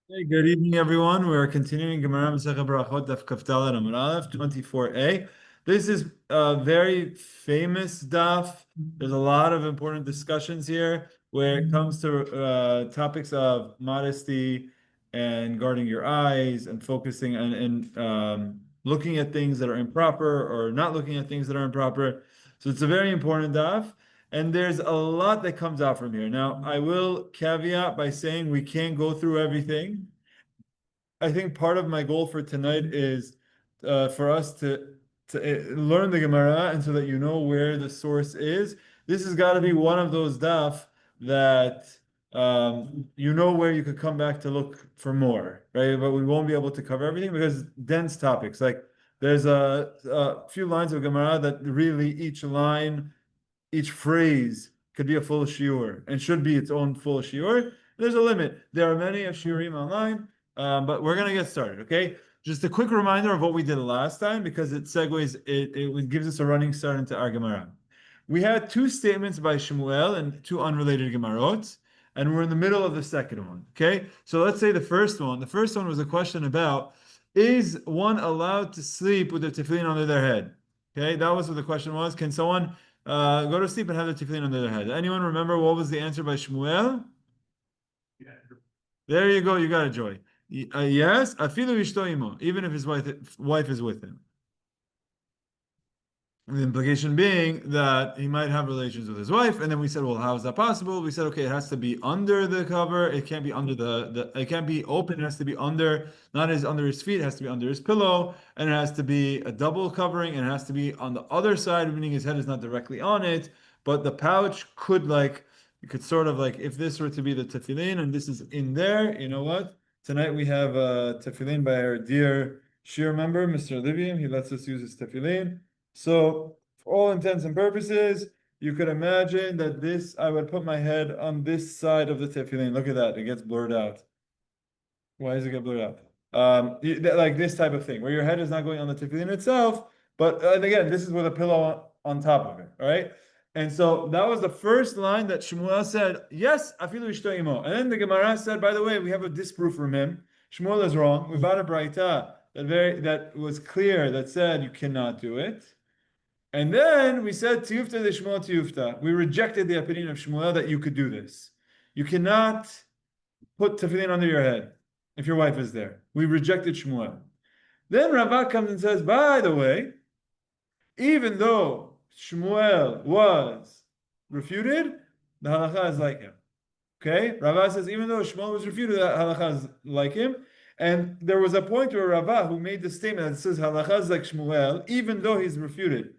Hey, good evening, everyone. We're continuing Gemara Masechet Berachot Daf Kaf Daled Amud Aleph 24A. This is a very famous daf. There's a lot of important discussions here where it comes to topics of modesty and guarding your eyes and focusing and looking at things that are improper or not looking at things that are improper. So it's a very important daf. And there's a lot that comes out from here. Now, I will caveat by saying we can't go through everything. I think part of my goal for tonight is for us to learn the Gemara and so that you know where the source is. This has got to be one of those daf that you know where you could come back to look for more, right? But we won't be able to cover everything because dense topics. Like there's a few lines of Gemara that really each line, each phrase could be a full shiur and should be its own full shiur. There's a limit. There are many of shiurim online, but we're gonna get started. Okay, just a quick reminder of what we did last time because it segues. It gives us a running start into our Gemara. We had two statements by Shmuel and two unrelated Gemarot, and we're in the middle of the second one. Okay, so let's say the first one. The first one was a question about: is one allowed to sleep with their tefillin under their head? Okay, that was what the question was. Can someone go to sleep and have the tefillin under their head? Anyone remember what was the answer by Shmuel? There you go. You got it, Joy. Yes, afilu ishto imo, even if his wife is with him. The implication being that he might have relations with his wife, and then we said, well, how is that possible? We said, okay, it has to be under the cover. It can't be under it can't be open. It has to be under, not as under his feet. It has to be under his pillow, and it has to be a double covering, and it has to be on the other side, meaning his head is not directly on it, but the pouch could you could sort of if this were to be the tefillin, and this is in there, you know what? Tonight we have a tefillin by our dear shir member, Mr. Livian. He lets us use his tefillin. So, for all intents and purposes, you could imagine that I would put my head on this side of the tefillin. Look at that, it gets blurred out. Why does it get blurred out? Like this type of thing, where your head is not going on the tefillin itself, but and again, this is with a pillow on top of it, all right? And so that was the first line that Shmuel said, yes, afilu ishto imo. And then the Gemara said, by the way, we have a disproof from him. Shmuel is wrong. We bought a Baraita that was clear that said you cannot do it. And then we said, Tiyufta de Shmuel Tiyufta. We rejected the opinion of Shmuel that you could do this. You cannot put tefillin under your head if your wife is there. We rejected Shmuel. Then Rava comes and says, by the way, even though Shmuel was refuted, the halacha is like him. Okay? Rava says, even though Shmuel was refuted, the halacha is like him. And there was a point where Rava, who made the statement that says halacha is like Shmuel, even though he's refuted.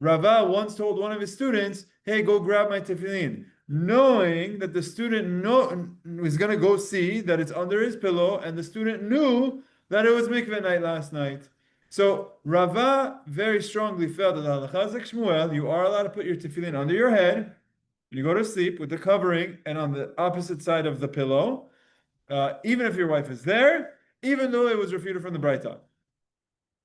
Rava once told one of his students, hey, go grab my tefillin, knowing that the student was going to go see that it's under his pillow, and the student knew that it was mikveh night last night. So Rava very strongly felt that the halacha is like Shmuel, you are allowed to put your tefillin under your head, you go to sleep with the covering and on the opposite side of the pillow, even if your wife is there, even though it was refuted from the Baraita.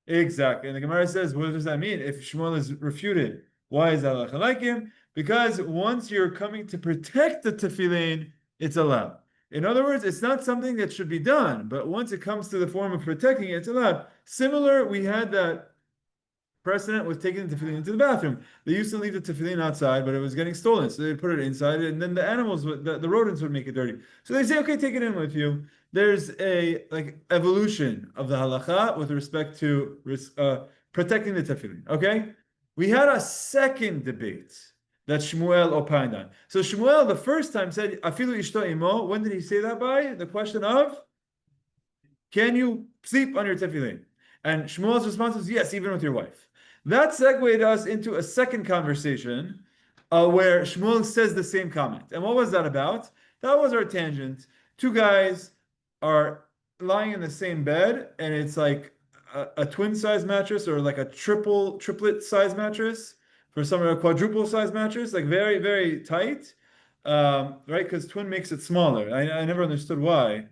Exactly. And the Gemara says, what does that mean? If Shmuel is refuted, why is that like him? Because once you're coming to protect the tefillin, it's allowed. In other words, it's not something that should be done, but once it comes to the form of protecting it, it's allowed. Similar, we had that precedent with taking the tefillin into the bathroom. They used to leave the tefillin outside, but it was getting stolen, so they'd put it inside, and then the animals, the rodents would make it dirty. So they say, okay, take it in with you. There's a evolution of the halacha with respect to protecting the tefillin. Okay, we had a second debate that Shmuel opined on. So Shmuel the first time said afilu ishto imo. When did he say that by? The question of, can you sleep on your tefillin? And Shmuel's response was yes, even with your wife. That segued us into a second conversation where Shmuel says the same comment. And what was that about? That was our tangent. Two guys are lying in the same bed, and it's like a twin size mattress or like a triplet size mattress. For some, a quadruple size mattress, like very, very tight, right? Because twin makes it smaller. I never understood why.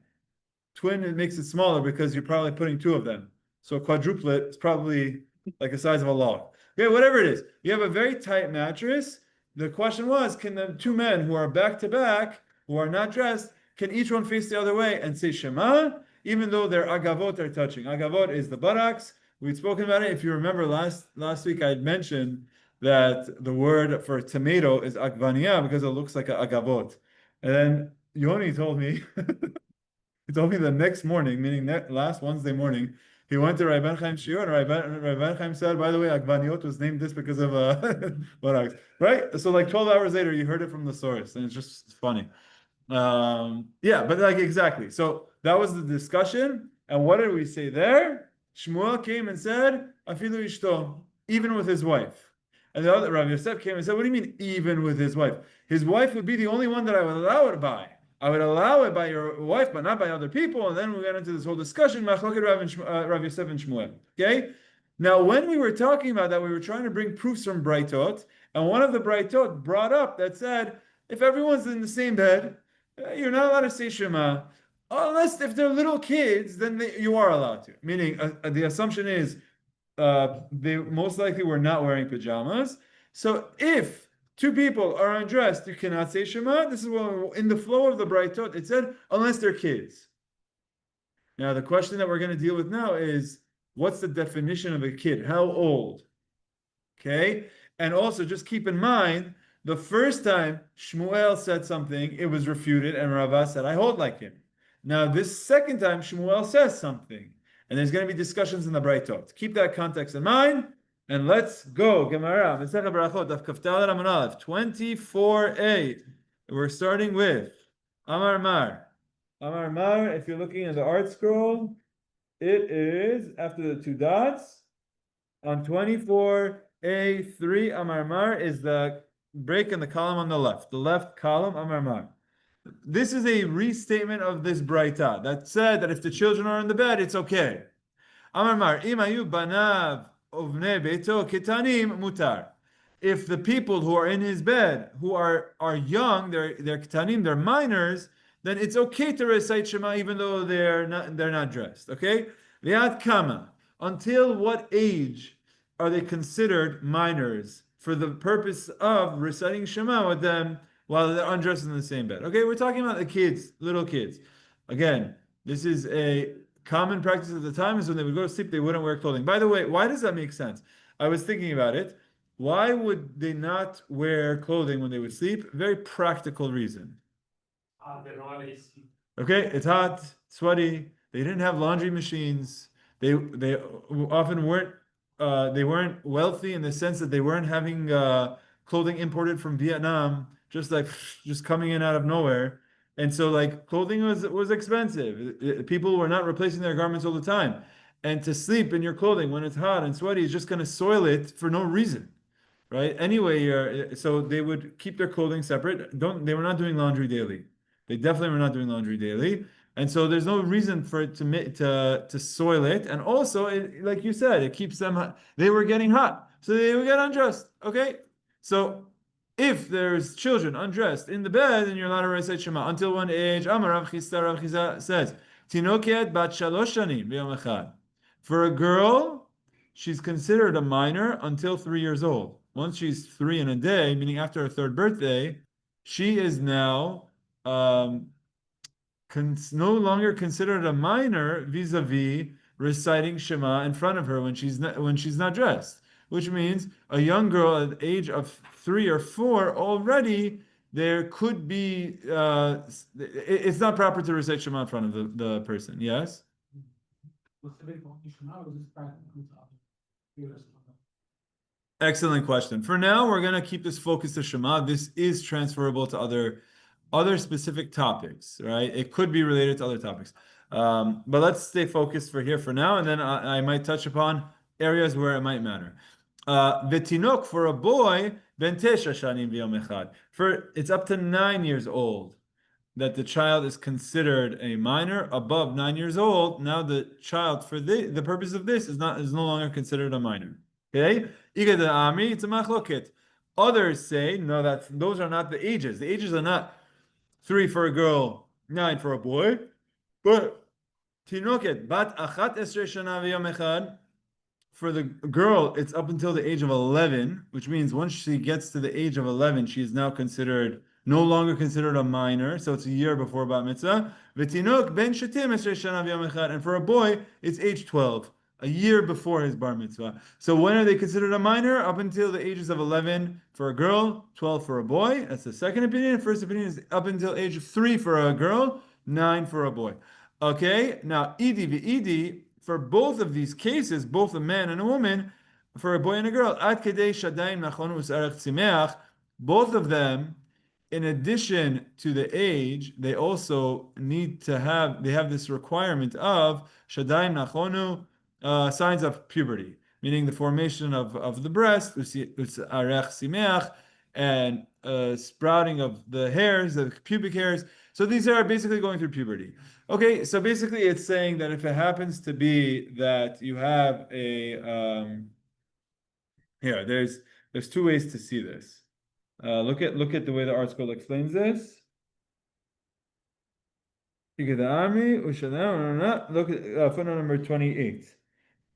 Twin, it makes it smaller because you're probably putting two of them. So a quadruplet is probably like the size of a log. Okay, whatever it is. You have a very tight mattress. The question was, can the two men who are back to back, who are not dressed, can each one face the other way and say Shema, even though their agavot are touching. Agavot is the buttocks. We'd spoken about it. If you remember last week, I had mentioned that the word for tomato is agvania because it looks like an agavot. And then Yoni told me, he told me the next morning, meaning last Wednesday morning, he went to Rabbi Chaim's shiur, and Rabbi Chaim said, by the way, Agvaniot was named this because of buttocks, right? So like 12 hours later, you heard it from the source, and it's just funny. Yeah, but like exactly. So that was the discussion, and what did we say there? Shmuel came and said, "Afilu ishto," even with his wife. And the other Rav Yosef came and said, "What do you mean, even with his wife? His wife would be the only one that I would allow it by. I would allow it by your wife, but not by other people." And then we got into this whole discussion, Machloket Rav Yosef and Shmuel. Okay? Now, when we were talking about that, we were trying to bring proofs from Baraitot, and one of the Baraitot brought up that said, if everyone's in the same bed, you're not allowed to say Shema, unless if they're little kids, then you are allowed to. Meaning, the assumption is they most likely were not wearing pajamas. So if two people are undressed, you cannot say Shema. This is what in the flow of the Baraitot it said, unless they're kids. Now the question that we're going to deal with now is, what's the definition of a kid? How old? Okay, and also just keep in mind, the first time Shmuel said something, it was refuted, and Rava said, I hold like him. Now this second time Shmuel says something, and there's going to be discussions in the Baraitot. Keep that context in mind. And let's go. Gemara, Berachot 24A. We're starting with Amar Mar. Amar Mar, if you're looking at the art scroll, it is after the two dots. On 24A3, Amar Mar is the break in the column on the left. The left column, Amar Mar. This is a restatement of this Baraita that said that if the children are in the bed, it's okay. Amar Mar, Imayu Banav. Mutar. If the people who are in his bed, who are young, they're ketanim, they're minors, then it's okay to recite Shema even though they're not dressed. Okay? Liat kama. Until what age are they considered minors for the purpose of reciting Shema with them while they're undressed in the same bed? Okay, we're talking about the kids, little kids. Again, this is a common practice at the time is when they would go to sleep, they wouldn't wear clothing. By the way, why does that make sense? I was thinking about it. Why would they not wear clothing when they would sleep? Very practical reason. Okay, it's hot, sweaty. They didn't have laundry machines. They often weren't wealthy in the sense that they weren't having clothing imported from Vietnam, just coming in out of nowhere. And so, like, clothing was expensive. People were not replacing their garments all the time. And to sleep in your clothing when it's hot and sweaty is just going to soil it for no reason, right? Anyway, so they would keep their clothing separate. They were not doing laundry daily. They definitely were not doing laundry daily. And so there's no reason for it to soil it. And also, like you said, it keeps them hot. They were getting hot, so they would get undressed. Okay, so if there's children undressed in the bed, then you're allowed to recite Shema until one age. Amar Rav Chisda says, "Tinoket bat shalosh shanim b'yom echad." For a girl, she's considered a minor until 3 years old. Once she's 3 in a day, meaning after her third birthday, she is now no longer considered a minor vis-a-vis reciting Shema in front of her when she's not dressed. Which means a young girl at the age of 3 or 4 already, there could be it's not proper to recite Shema in front of the person. Yes. Excellent question. For now, we're going to keep this focus to Shema. This is transferable to other specific topics, right? It could be related to other topics. But let's stay focused for now, and then I might touch upon areas where it might matter. V'tinok, for a boy, ben tesha shanim v'yom echad. For it's up to 9 years old that the child is considered a minor. Above 9 years old, now the child, for the purpose of this, is no longer considered a minor. Okay? It's a machloket. Others say, no, those are not the ages. The ages are not 3 for a girl, 9 for a boy. But tinoket, bat achat esrei shana v'yom echad. For the girl, it's up until the age of 11, which means once she gets to the age of 11, she is now considered no longer considered a minor, so it's a year before bat mitzvah. V'tinok ben shetim esrei shana v'yom echad, and for a boy, it's age 12, a year before his bar mitzvah. So when are they considered a minor? Up until the ages of 11 for a girl, 12 for a boy. That's the second opinion. First opinion is up until age 3 for a girl, 9 for a boy. Okay, now idi v'idi, for both of these cases, both a man and a woman, for a boy and a girl, ad kedei shadayim nachonu usarech tzimeach, both of them, in addition to the age, they also need to have, they have this requirement of shadayim nachonu, signs of puberty, meaning the formation of the breast, usarech tzimeach, and sprouting of the hairs, the pubic hairs. So these are basically going through puberty. Okay, so basically it's saying that if it happens to be that you have a here, there's two ways to see this. Look at the way the article explains this. Look at footnote number 28.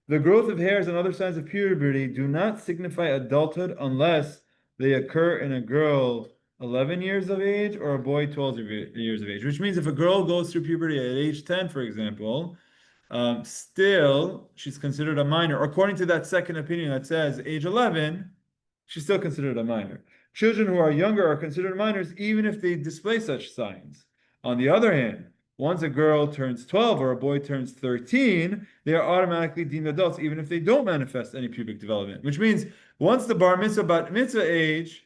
The growth of hairs and other signs of puberty do not signify adulthood unless they occur in a girl 11 years of age or a boy 12 years of age. Which means if a girl goes through puberty at age 10, for example, still she's considered a minor. According to that second opinion that says age 11, she's still considered a minor. Children who are younger are considered minors even if they display such signs. On the other hand, once a girl turns 12 or a boy turns 13, they are automatically deemed adults even if they don't manifest any pubic development. Which means once the bar mitzvah, bat mitzvah age,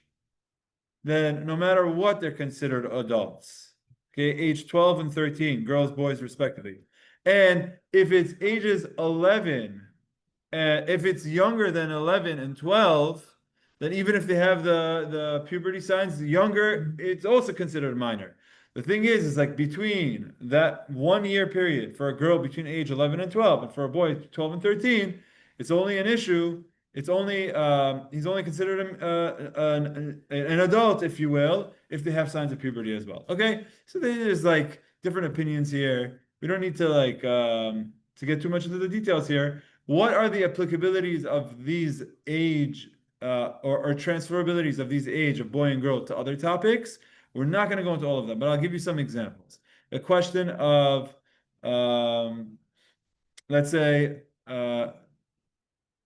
then no matter what, they're considered adults. Okay, age 12 and 13, girls, boys, respectively. And if it's ages 11, if it's younger than 11 and 12, then even if they have the puberty signs, younger, it's also considered minor. The thing is like between that 1 year period for a girl between age 11 and 12, and for a boy 12 and 13, it's only an issue. It's only he's only considered an adult, if you will, if they have signs of puberty as well. Okay, so there's like different opinions here. We don't need to like to get too much into the details here. What are the applicabilities of these age or transferabilities of these age of boy and girl to other topics? We're not going to go into all of them, but I'll give you some examples. A question of, let's say,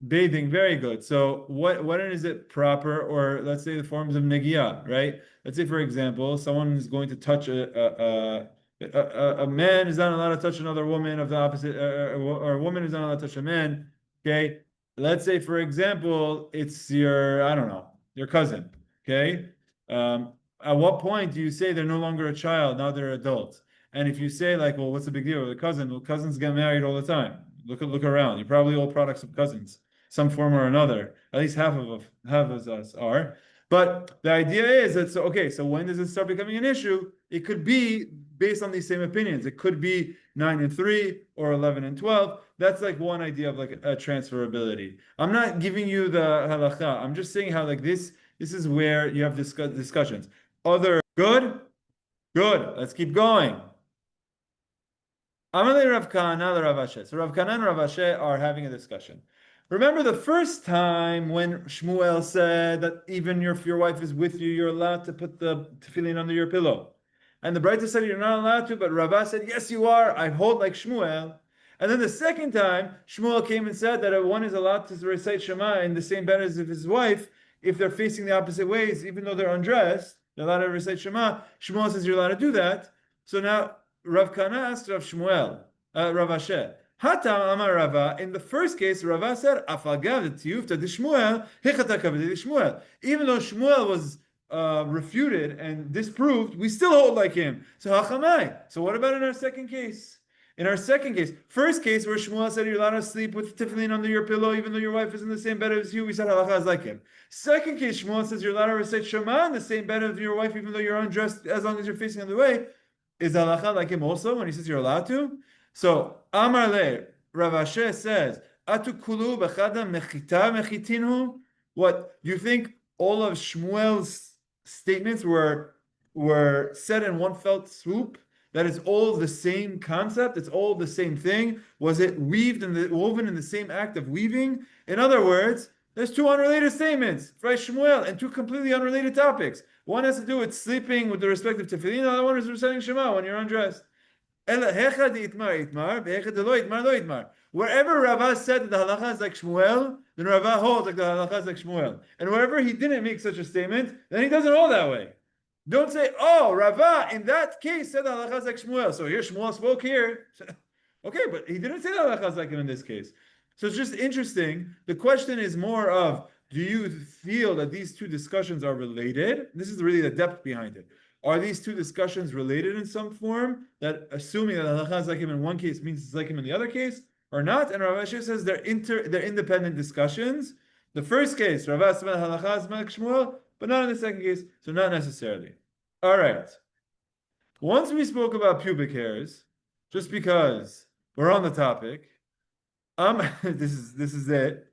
bathing, very good. So when is it proper, or let's say the forms of negiyah, right? Let's say, for example, someone is going to touch a man is not allowed to touch another woman of the opposite, or a woman is not allowed to touch a man, okay? Let's say, for example, it's your, I don't know, your cousin, okay? At what point do you say they're no longer a child, now they're adults? And if you say like, well, what's the big deal with a cousin? Well, cousins get married all the time. Look around. You're probably all products of cousins, some form or another. At least half of us are. But the idea is that so when does it start becoming an issue? It could be based on these same opinions. It could be 9 and 3 or 11 and 12. That's like one idea of like a transferability. I'm not giving you the halacha. I'm just saying how like this is where you have discussions. Other good. Let's keep going. Amalei Rav Kahana Rav Ashe. So Rav Kahana and Rav Ashe are having a discussion. Remember the first time when Shmuel said that even if your wife is with you, you're allowed to put the tefillin under your pillow. And the Baraita said you're not allowed to, but Rava said, yes, you are. I hold like Shmuel. And then the second time, Shmuel came and said that one is allowed to recite Shema in the same bed as his wife if they're facing the opposite ways, even though they're undressed. They're allowed to recite Shema. Shmuel says you're allowed to do that. So now Rav Kahana asked Rav Shmuel, Rav Ashe, Hatam Amar Rava. In the first case, Rava said, Afagav tiyufta d'Shmuel, hechata kaved d'Shmuel. Even though Shmuel was refuted and disproved, we still hold like him. So hachamai. So what about in our second case? In our second case, first case where Shmuel said you're allowed to sleep with tefillin under your pillow even though your wife is in the same bed as you, we said halacha is like him. Second case, Shmuel says you're allowed to recite Shema in the same bed as your wife even though you're undressed as long as you're facing the other way. Is halacha like him also when he says you're allowed to? So Amar Le, Rav Ashe says, Atu kulu b'chada mechita mechitinu. What, you think all of Shmuel's statements were said in one felt swoop? That is all the same concept. It's all the same thing. Was it woven in the same act of weaving? In other words, There's two unrelated statements, right? Shmuel, and two completely unrelated topics. One has to do with sleeping with the respective tefillin, the other one is reciting Shema when you're undressed. Wherever Rava said that the halacha is like Shmuel, then Rava holds like the halacha is like Shmuel. And wherever he didn't make such a statement, then he doesn't hold that way. Don't say, oh, Rava in that case said the halacha is like Shmuel. So here Shmuel spoke here. Okay, but he didn't say the halacha is like him in this case. So it's just interesting. The question is more of, do you feel that these two discussions are related? This is really the depth behind it. Are these two discussions related in some form? That assuming that halacha is like him in one case means it's like him in the other case, or not? And Rav Ashi says they're independent discussions. The first case, Rav Ashi halacha is like Shmuel, but not in the second case, so not necessarily. All right. Once we spoke about pubic hairs, just because we're on the topic, this is it.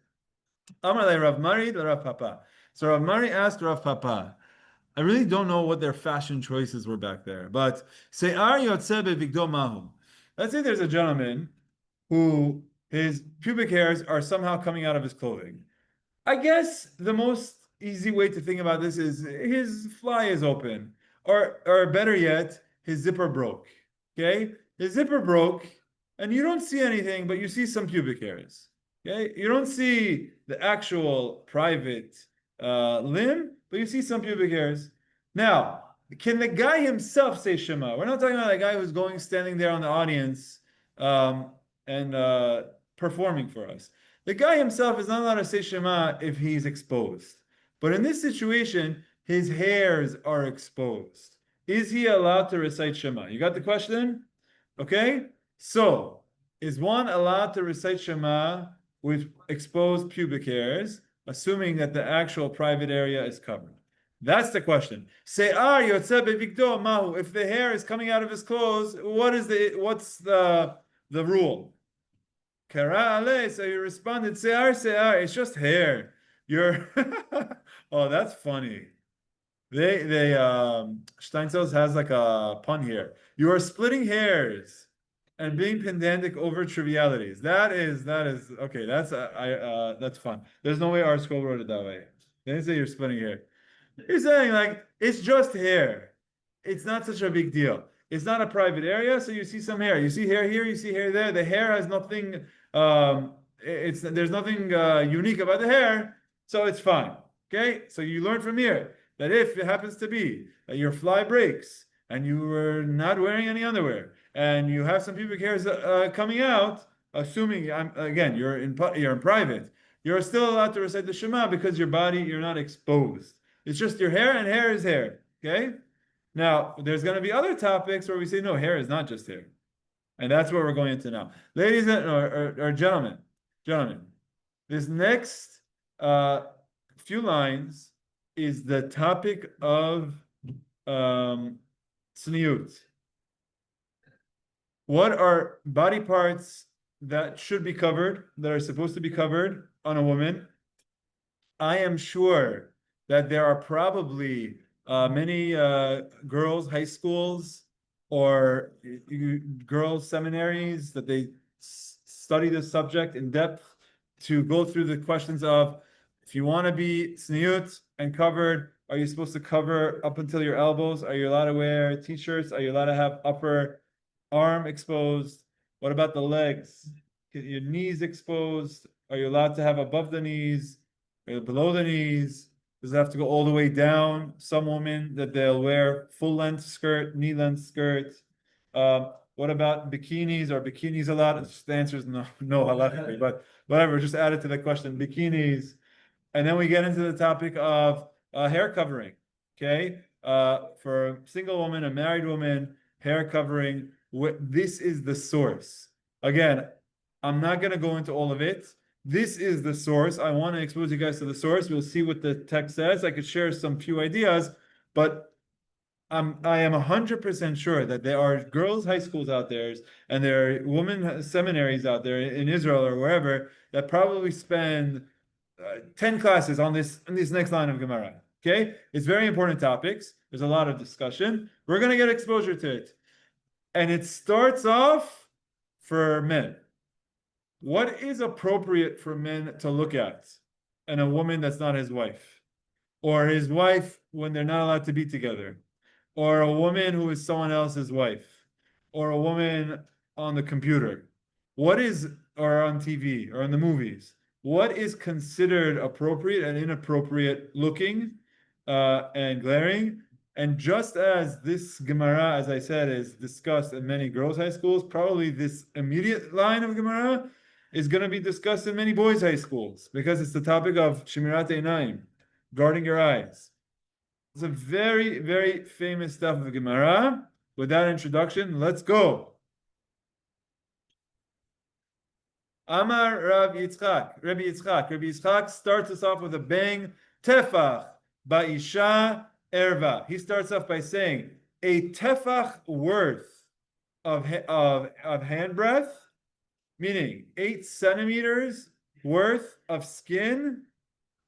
Amar Rav Mari Rav Papa. So Rav Mari asked Rav Papa. I really don't know what their fashion choices were back there, but Se'ar Yotzeh Bevigdo Mahu. Let's say there's a gentleman who his pubic hairs are somehow coming out of his clothing. I guess the most easy way to think about this is his fly is open, or better yet, his zipper broke. Okay, his zipper broke, and you don't see anything, but you see some pubic hairs. Okay, you don't see the actual private limb, but you see some pubic hairs. Now, can the guy himself say Shema? We're not talking about a guy who's standing there on the audience and performing for us. The guy himself is not allowed to say Shema if he's exposed. But in this situation, his hairs are exposed. Is he allowed to recite Shema? You got the question? Okay? So, is one allowed to recite Shema with exposed pubic hairs, assuming that the actual private area is covered? That's the question. Se'ar yotzeh bevigdo mahu. If the hair is coming out of his clothes, what's the rule? Kara ale. So he responded, Se'ar, it's just hair. You're oh, that's funny. Steinsaltz has like a pun here. You are splitting hairs and being pedantic over trivialities. That is okay. That's fun. There's no way our school wrote it that way. They didn't say you're splitting hair. You're saying like it's just hair. It's not such a big deal. It's not a private area, so you see some hair. You see hair here, you see hair there. The hair has nothing. There's nothing unique about the hair, so it's fine. Okay, so you learn from here that if it happens to be that your fly breaks and you were not wearing any underwear and you have some pubic hairs coming out, assuming again you're in private, you're still allowed to recite the Shema because your body, you're not exposed. It's just your hair, and hair is hair. Okay? Now, there's going to be other topics where we say, no, hair is not just hair. And that's what we're going into now. Ladies or gentlemen, this next few lines is the topic of tzniut. What are body parts that should be covered, that are supposed to be covered on a woman? I am sure that there are probably many girls' high schools or girls' seminaries that they study this subject in depth to go through the questions of, if you want to be tzniut and covered, are you supposed to cover up until your elbows? Are you allowed to wear t-shirts? Are you allowed to have upper arm exposed? What about the legs? Your knees exposed? Are you allowed to have above the knees? Or below the knees? Does it have to go all the way down? Some women that they'll wear full length skirt, knee length skirt. What about bikinis? Are bikinis allowed? The answer is no, halachically, but whatever. Just add it to the question. Bikinis, and then we get into the topic of hair covering. Okay, for a single woman, a married woman, hair covering. This is the source. Again, I'm not going to go into all of it. This is the source. I want to expose you guys to the source. We'll see what the text says. I could share some few ideas, but I am 100% sure that there are girls' high schools out there and there are women seminaries out there in Israel or wherever that probably spend 10 classes on this next line of Gemara. Okay? It's very important topics. There's a lot of discussion. We're going to get exposure to it. And it starts off for men. What is appropriate for men to look at? and a woman that's not his wife, or his wife when they're not allowed to be together, or a woman who is someone else's wife, or a woman on the computer, or on TV or in the movies, what is considered appropriate and inappropriate looking and glaring? And just as this Gemara, as I said, is discussed in many girls' high schools, probably this immediate line of Gemara is going to be discussed in many boys' high schools because it's the topic of Shemirat Einayim, guarding your eyes. It's a very, very famous stuff of Gemara. With that introduction, let's go. Amar Rabbi Yitzchak starts us off with a bang. Tefach ba'isha erva. He starts off by saying a tefach worth of hand breadth, meaning 8 centimeters worth of skin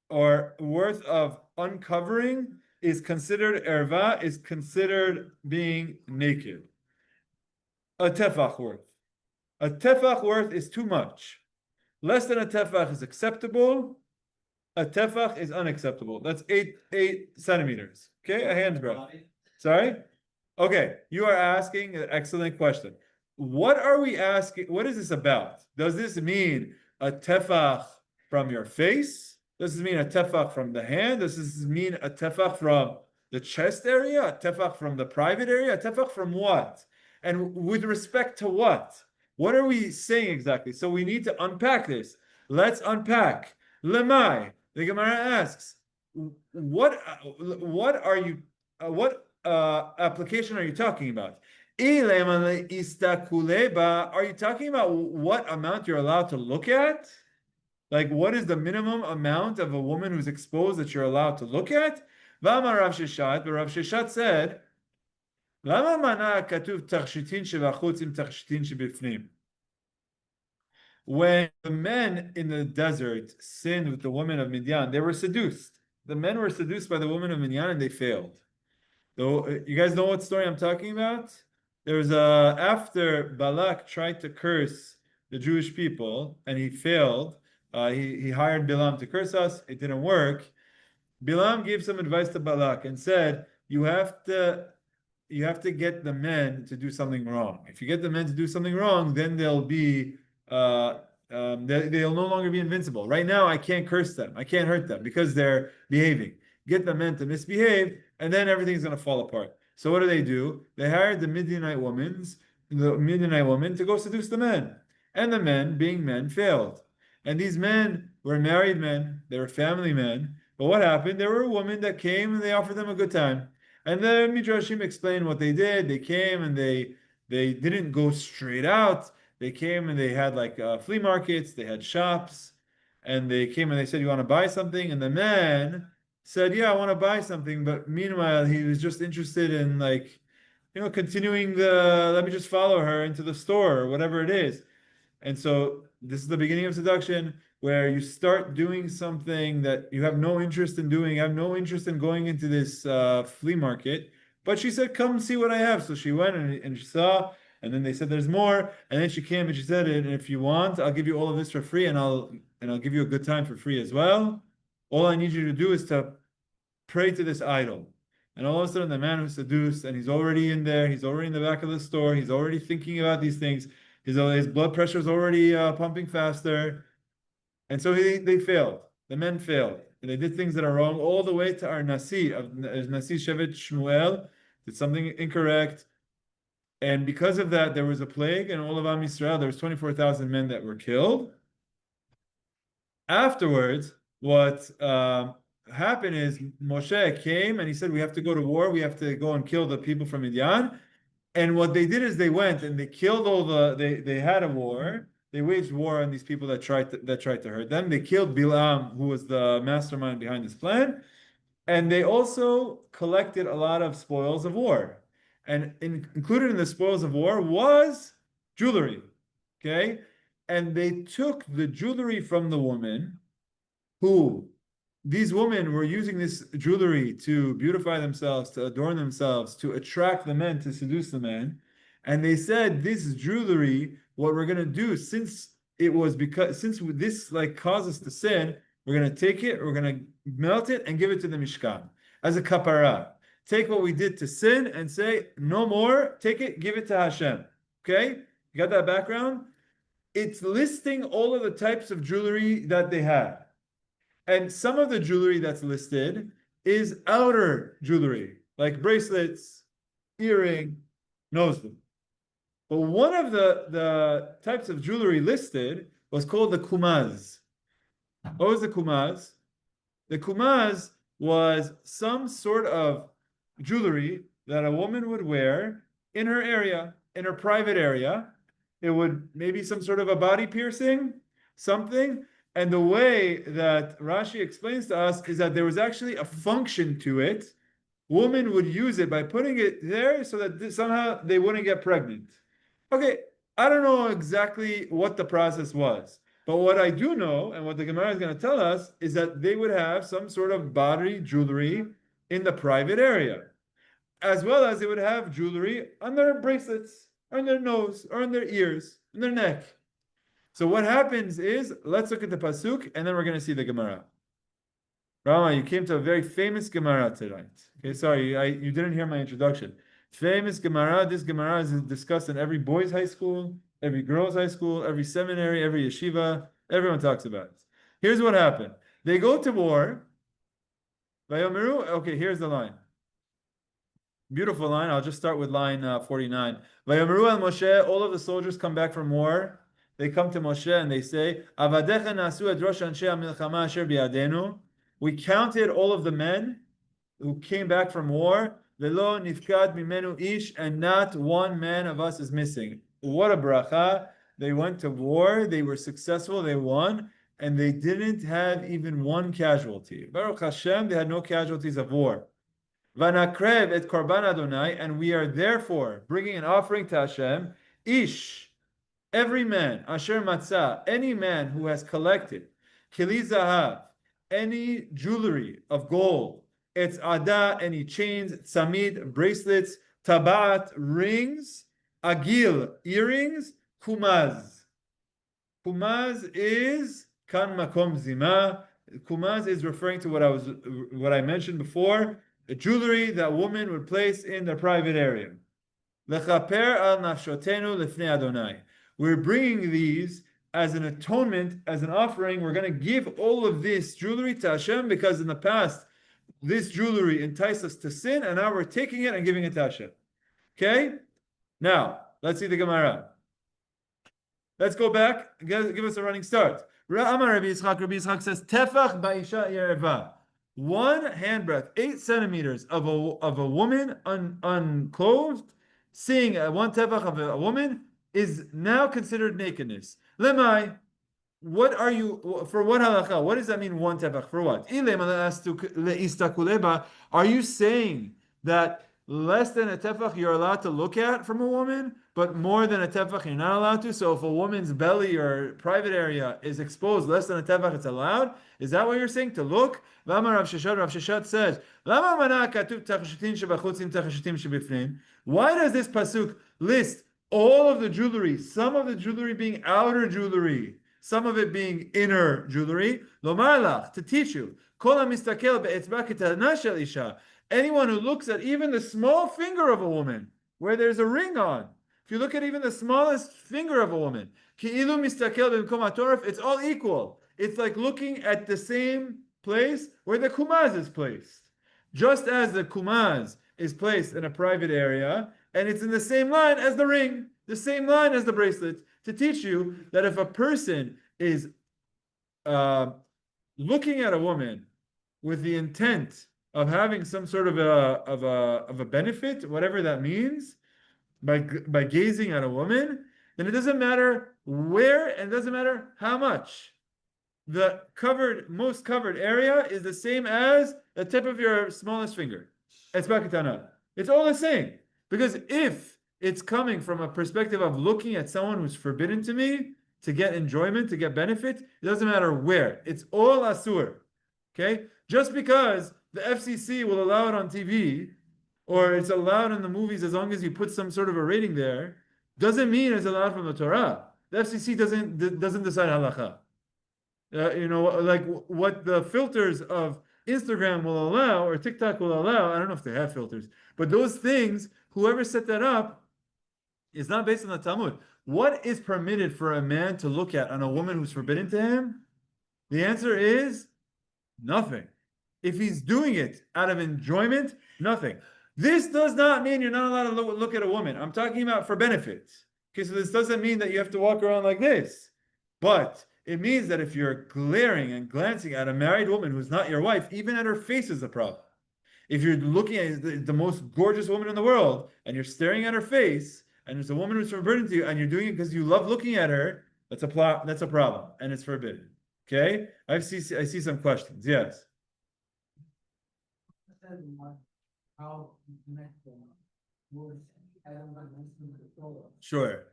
or worth of uncovering is considered erva, is considered being naked. A tefach worth. A tefach worth is too much. Less than a tefach is acceptable. A tefach is unacceptable. That's 8 centimeters. Okay, a hand's breadth. Sorry? Okay, you are asking an excellent question. What are we asking? What is this about? Does this mean a tefach from your face? Does this mean a tefach from the hand? Does this mean a tefach from the chest area? A tefach from the private area? A tefach from what? And with respect to what? What are we saying exactly? So we need to unpack this. Let's unpack. Lemai. The Gemara asks, what application are you talking about? Are you talking about what amount you're allowed to look at? Like, what is the minimum amount of a woman who's exposed that you're allowed to look at? But Rav Sheshat said, when the men in the desert sinned with the women of Midian, they were seduced. The men were seduced by the women of Midian and they failed. So, you guys know what story I'm talking about? There was after Balak tried to curse the Jewish people and he failed. He hired Bilam to curse us. It didn't work. Bilam gave some advice to Balak and said, you have to get the men to do something wrong. If you get the men to do something wrong, then they'll no longer be invincible. Right now, I can't curse them. I can't hurt them because they're behaving. Get the men to misbehave, and then everything's going to fall apart. So what do? They hired the Midianite woman to go seduce the men. And the men, being men, failed. And these men were married men. They were family men. But what happened? There were women that came and they offered them a good time. And the Midrashim explained what they did. They came and they didn't go straight out. They came and they had like flea markets. They had shops. And they came and they said, you want to buy something? And the man said, yeah, I want to buy something. But meanwhile, he was just interested in continuing let me just follow her into the store or whatever it is. And so this is the beginning of seduction, where you start doing something that you have no interest in doing, have no interest in going into this flea market. But she said, come see what I have. So she went and she saw, and then they said, there's more. And then she came and she said, and if you want, I'll give you all of this for free, and I'll give you a good time for free as well. All I need you to do is to pray to this idol. And all of a sudden, the man who's seduced, and he's already in there, he's already in the back of the store, he's already thinking about these things. His blood pressure is already pumping faster. And so they failed. The men failed. And they did things that are wrong all the way to our Nasi Shevet Shmuel did something incorrect. And because of that, there was a plague, and all of Am Yisrael, there was 24,000 men that were killed. Afterwards, what happened is Moshe came and he said, we have to go to war. We have to go and kill the people from Midian. And what they did is they went and they killed they had a war. They waged war on these people that tried to hurt them. They killed Bilam, who was the mastermind behind this plan. And they also collected a lot of spoils of war. And included in the spoils of war was jewelry. Okay? And they took the jewelry from the woman, these women were using this jewelry to beautify themselves, to adorn themselves, to attract the men, to seduce the men. And they said, this jewelry, what we're going to do, since this caused us to sin, We're going to take it, we're going to melt it and give it to the Mishkan as a kapara. Take what we did to sin and say, no more, take it, give it to Hashem. Okay? You got that background? It's listing all of the types of jewelry that they had. And some of the jewelry that's listed is outer jewelry, like bracelets, earring, nose ring. But one of the types of jewelry listed was called the kumaz. What was the kumaz? The kumaz was some sort of jewelry that a woman would wear in her area, in her private area. It would maybe some sort of a body piercing, something. And the way that Rashi explains to us is that there was actually a function to it. Women would use it by putting it there so that somehow they wouldn't get pregnant. Okay, I don't know exactly what the process was, but what I do know, and what the Gemara is going to tell us, is that they would have some sort of body jewelry in the private area, as well as they would have jewelry on their bracelets, or on their nose, or on their ears, on their neck. So what happens is, let's look at the pasuk, and then we're going to see the Gemara. Rama, you came to a very famous Gemara tonight. Okay, sorry, you didn't hear my introduction. Famous Gemara. This Gemara is discussed in every boys' high school, every girls' high school, every seminary, every yeshiva. Everyone talks about it. Here's what happened. They go to war. Okay, here's the line. Beautiful line. I'll just start with line 49. Vayomeru al Moshe, all of the soldiers come back from war. They come to Moshe and they say, Avadecha nasu et rosh anshe hamilchama asher biadenu. We counted all of the men who came back from war. Velo nifkad mimenu ish, and not one man of us is missing. What a bracha. They went to war, they were successful, they won, and they didn't have even one casualty. Baruch Hashem, they had no casualties of war. Vanakrev et korban Adonai, and we are therefore bringing an offering to Hashem. Ish, every man, asher matzah, any man who has collected, kili zahav, any jewelry of gold, it's ada, any chains, tsamid, bracelets, tabat, rings, agil, earrings, kumaz. Kumaz is kan makom zima. Kumaz is referring to what I mentioned before, a jewelry that women would place in their private area. Lechaper al nafshotenu lifnei Adonai. We're bringing these as an atonement, as an offering. We're going to give all of this jewelry to Hashem because in the past, this jewelry enticed us to sin, and now we're taking it and giving it to Hashem. Okay? Now, let's see the Gemara. Let's go back. Give us a running start. Rabbi Yitzchak says, Tefach ba'isha Ervah. 1 handbreadth, 8 centimeters of a woman unclothed, seeing 1 tefach of a woman is now considered nakedness. Lemai. What are you, for what halacha? What does that mean, 1 tefach? For what? Are you saying that less than a tefach you're allowed to look at from a woman, but more than a tefach you're not allowed to? So if a woman's belly or private area is exposed less than a tefach, it's allowed? Is that what you're saying, to look? Rav Sheshat says, why does this pasuk list all of the jewelry, some of the jewelry being outer jewelry, some of it being inner jewelry? Lomar lach, to teach you. Anyone who looks at even the small finger of a woman, where there's a ring on, if you look at even the smallest finger of a woman, it's all equal. It's like looking at the same place where the kumaz is placed. Just as the kumaz is placed in a private area, and it's in the same line as the ring, the same line as the bracelet, to teach you that if a person is looking at a woman with the intent of having some sort of a benefit, whatever that means, by gazing at a woman, then it doesn't matter where and it doesn't matter how much. The most covered area is the same as the tip of your smallest finger. It's bakitana. It's all the same. Because if it's coming from a perspective of looking at someone who's forbidden to me, to get enjoyment, to get benefit, it doesn't matter where. It's all asur. Okay? Just because the FCC will allow it on TV, or it's allowed in the movies as long as you put some sort of a rating there, doesn't mean it's allowed from the Torah. The FCC doesn't decide halacha. like what the filters of Instagram will allow or TikTok will allow. I don't know if they have filters, but those things, whoever set that up, is not based on the Talmud. What is permitted for a man to look at on a woman who's forbidden to him? The answer is nothing. If he's doing it out of enjoyment, nothing. This does not mean you're not allowed to look at a woman. I'm talking about for benefit. Okay, so this doesn't mean that you have to walk around like this. But it means that if you're glaring and glancing at a married woman who's not your wife, even at her face is a problem. If you're looking at the most gorgeous woman in the world and you're staring at her face, and there's a woman who's forbidden to you, and you're doing it because you love looking at her, that's a problem, and it's forbidden. Okay, I see some questions. Yes. Sure.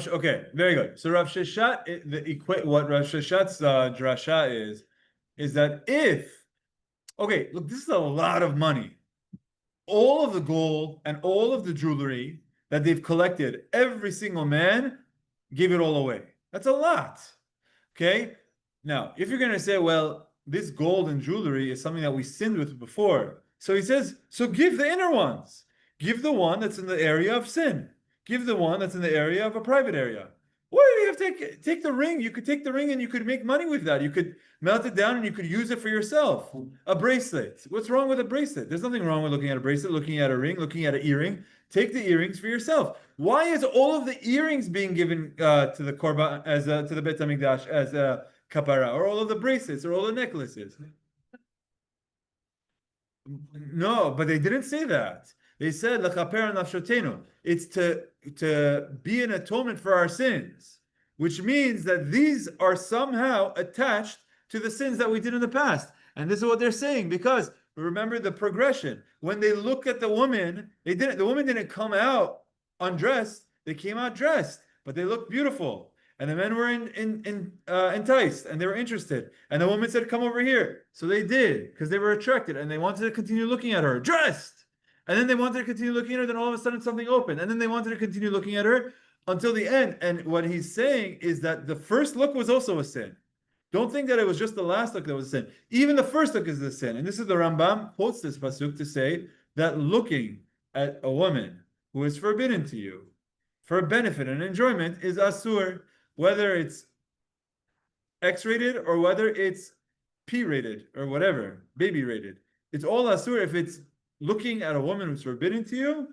Okay, very good. So Rav Sheshat, what Rav Sheshat's drasha is that okay, look, this is a lot of money. All of the gold and all of the jewelry that they've collected, every single man gave it all away. That's a lot. Okay? Now, if you're going to say, well, this gold and jewelry is something that we sinned with before. So he says, so give the inner ones. Give the one that's in the area of sin. Give the one that's in the area of a private area. Why do you have to take the ring? You could take the ring and you could make money with that. You could melt it down and you could use it for yourself. A bracelet. What's wrong with a bracelet? There's nothing wrong with looking at a bracelet, looking at a ring, looking at an earring. Take the earrings for yourself. Why is all of the earrings being given to the korban as to the Beit HaMikdash as a kapara, or all of the bracelets, or all the necklaces? No, but they didn't say that. They said l'chaper nafshotenu. It's to be an atonement for our sins, which means that these are somehow attached to the sins that we did in the past. And this is what they're saying, because remember the progression. When they look at the woman, the woman didn't come out undressed, they came out dressed, but they looked beautiful. And the men were enticed, and they were interested. And the woman said, come over here. So they did, because they were attracted, and they wanted to continue looking at her, dressed. And then they wanted to continue looking at her, then all of a sudden something opened. And then they wanted to continue looking at her until the end. And what he's saying is that the first look was also a sin. Don't think that it was just the last look that was a sin. Even the first look is a sin. And this is the Rambam quotes this pasuk to say that looking at a woman who is forbidden to you for benefit and enjoyment is asur, whether it's X-rated or whether it's P-rated or whatever, baby-rated. It's all asur if it's looking at a woman who's forbidden to you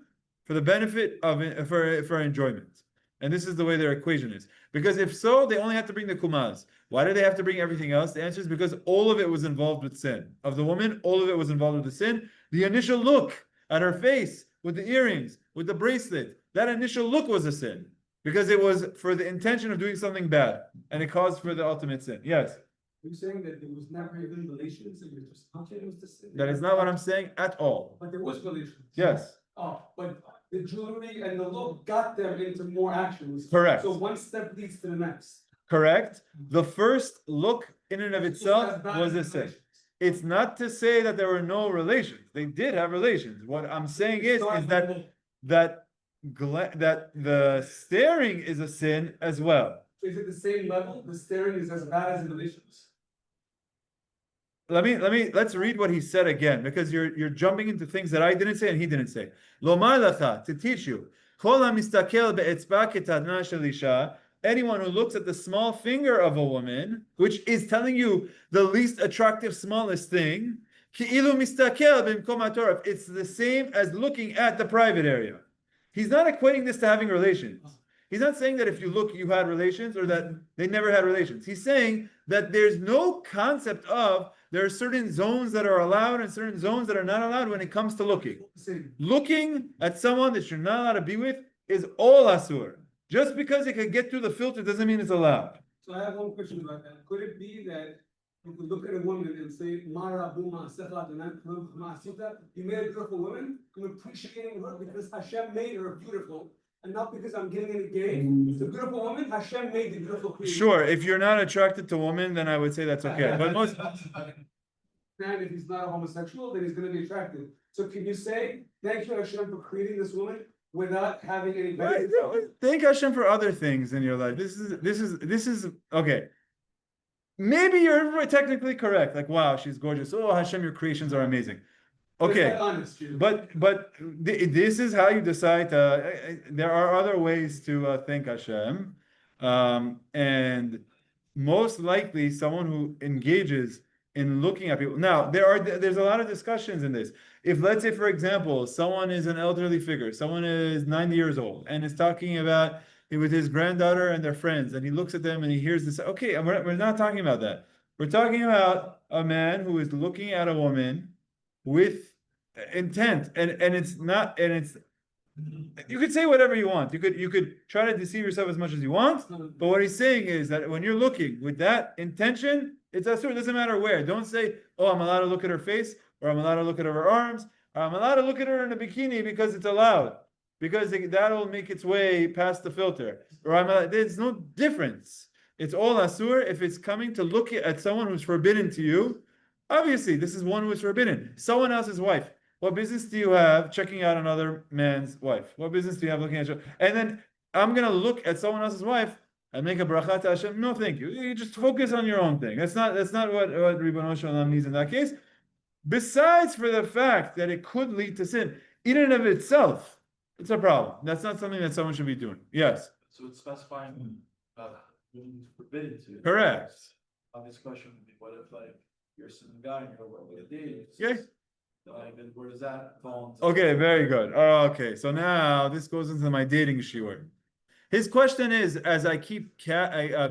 for the benefit of for enjoyment. And this is the way their equation is. Because if so, they only have to bring the kumaz. Why do they have to bring everything else? The answer is because all of it was involved with sin. Of the woman, all of it was involved with the sin. The initial look at her face, with the earrings, with the bracelet, that initial look was a sin. Because it was for the intention of doing something bad. And it caused for the ultimate sin. Yes? You're saying that there was never even relations and it was spontaneous to sin? That is not what I'm saying at all. But there was relations? Yes. Oh, but the jewelry and the look got them into more actions. Correct. So one step leads to the next. Correct. The first look in and of itself was a sin. It's not to say that there were no relations. They did have relations. What I'm saying is that the staring is a sin as well. Is it the same level? The staring is as bad as the relations? Let's read what he said again, because you're jumping into things that I didn't say and he didn't say. Lomar lacha, to teach you. Anyone who looks at the small finger of a woman, which is telling you the least attractive, smallest thing, it's the same as looking at the private area. He's not equating this to having relations. He's not saying that if you look, you had relations, or that they never had relations. He's saying that there's no concept of there are certain zones that are allowed and certain zones that are not allowed when it comes to looking. Looking at someone that you're not allowed to be with is all asur. Just because it can get through the filter doesn't mean it's allowed. So I have one question about that. Could it be that you could look at a woman and say, Mara Buma Sefat, you made a beautiful woman, I'm appreciating her because Hashem made her beautiful, and not because I'm getting any gain. The beautiful woman, Hashem made the beautiful creation. Sure, if you're not attracted to women, then I would say that's okay. But most man, if he's not a homosexual, then he's going to be attractive. So can you say, thank you, Hashem, for creating this woman without having any Right, benefit? thank Hashem for other things in your life. This is okay. Maybe you're technically correct. Like, wow, she's gorgeous. Oh, Hashem, your creations are amazing. Okay, Honest, but this is how you decide. There are other ways to thank Hashem, and most likely someone who engages in looking at people. Now, there's a lot of discussions in this. If, let's say, for example, someone is an elderly figure, someone is 90 years old and is talking about with his granddaughter and their friends, and he looks at them and he hears this. Okay, we're not talking about that. We're talking about a man who is looking at a woman with intent, and it's not, and it's, you could say whatever you want. You could try to deceive yourself as much as you want, but what he's saying is that when you're looking with that intention, it's asur. It doesn't matter where. Don't say, oh, I'm allowed to look at her face, or I'm allowed to look at her arms, or I'm allowed to look at her in a bikini because it's allowed, because that'll make its way past the filter. Or there's no difference. It's all asur if it's coming to look at someone who's forbidden to you. Obviously, this is one who is forbidden. Someone else's wife. What business do you have checking out another man's wife? What business do you have looking at you? And then I'm going to look at someone else's wife and make a bracha to Hashem. No, thank you. You just focus on your own thing. That's not what Ribono Shel Olam needs in that case. Besides for the fact that it could lead to sin, in and of itself, it's a problem. That's not something that someone should be doing. Yes. So it's specifying who's forbidden to. Correct. This question would be, what if like you're a single guy and you're with a date? Yes. Like, where does that fall into? Okay, very good. Okay, so now this goes into my dating shiur. His question is, as I keep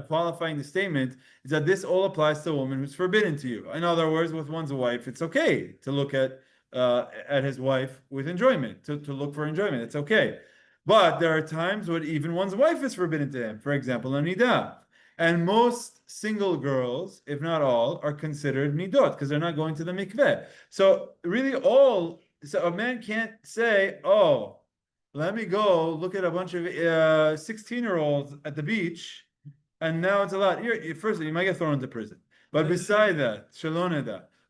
qualifying the statement, is that this all applies to a woman who's forbidden to you. In other words, with one's wife, it's okay to look at his wife with enjoyment, to look for enjoyment. It's okay. But there are times when even one's wife is forbidden to him. For example, a nidah. And most single girls, if not all, are considered nidot because they're not going to the mikveh. So really so a man can't say, oh, let me go look at a bunch of 16-year-olds at the beach, and now it's allowed. Firstly, you might get thrown into prison. But beside that,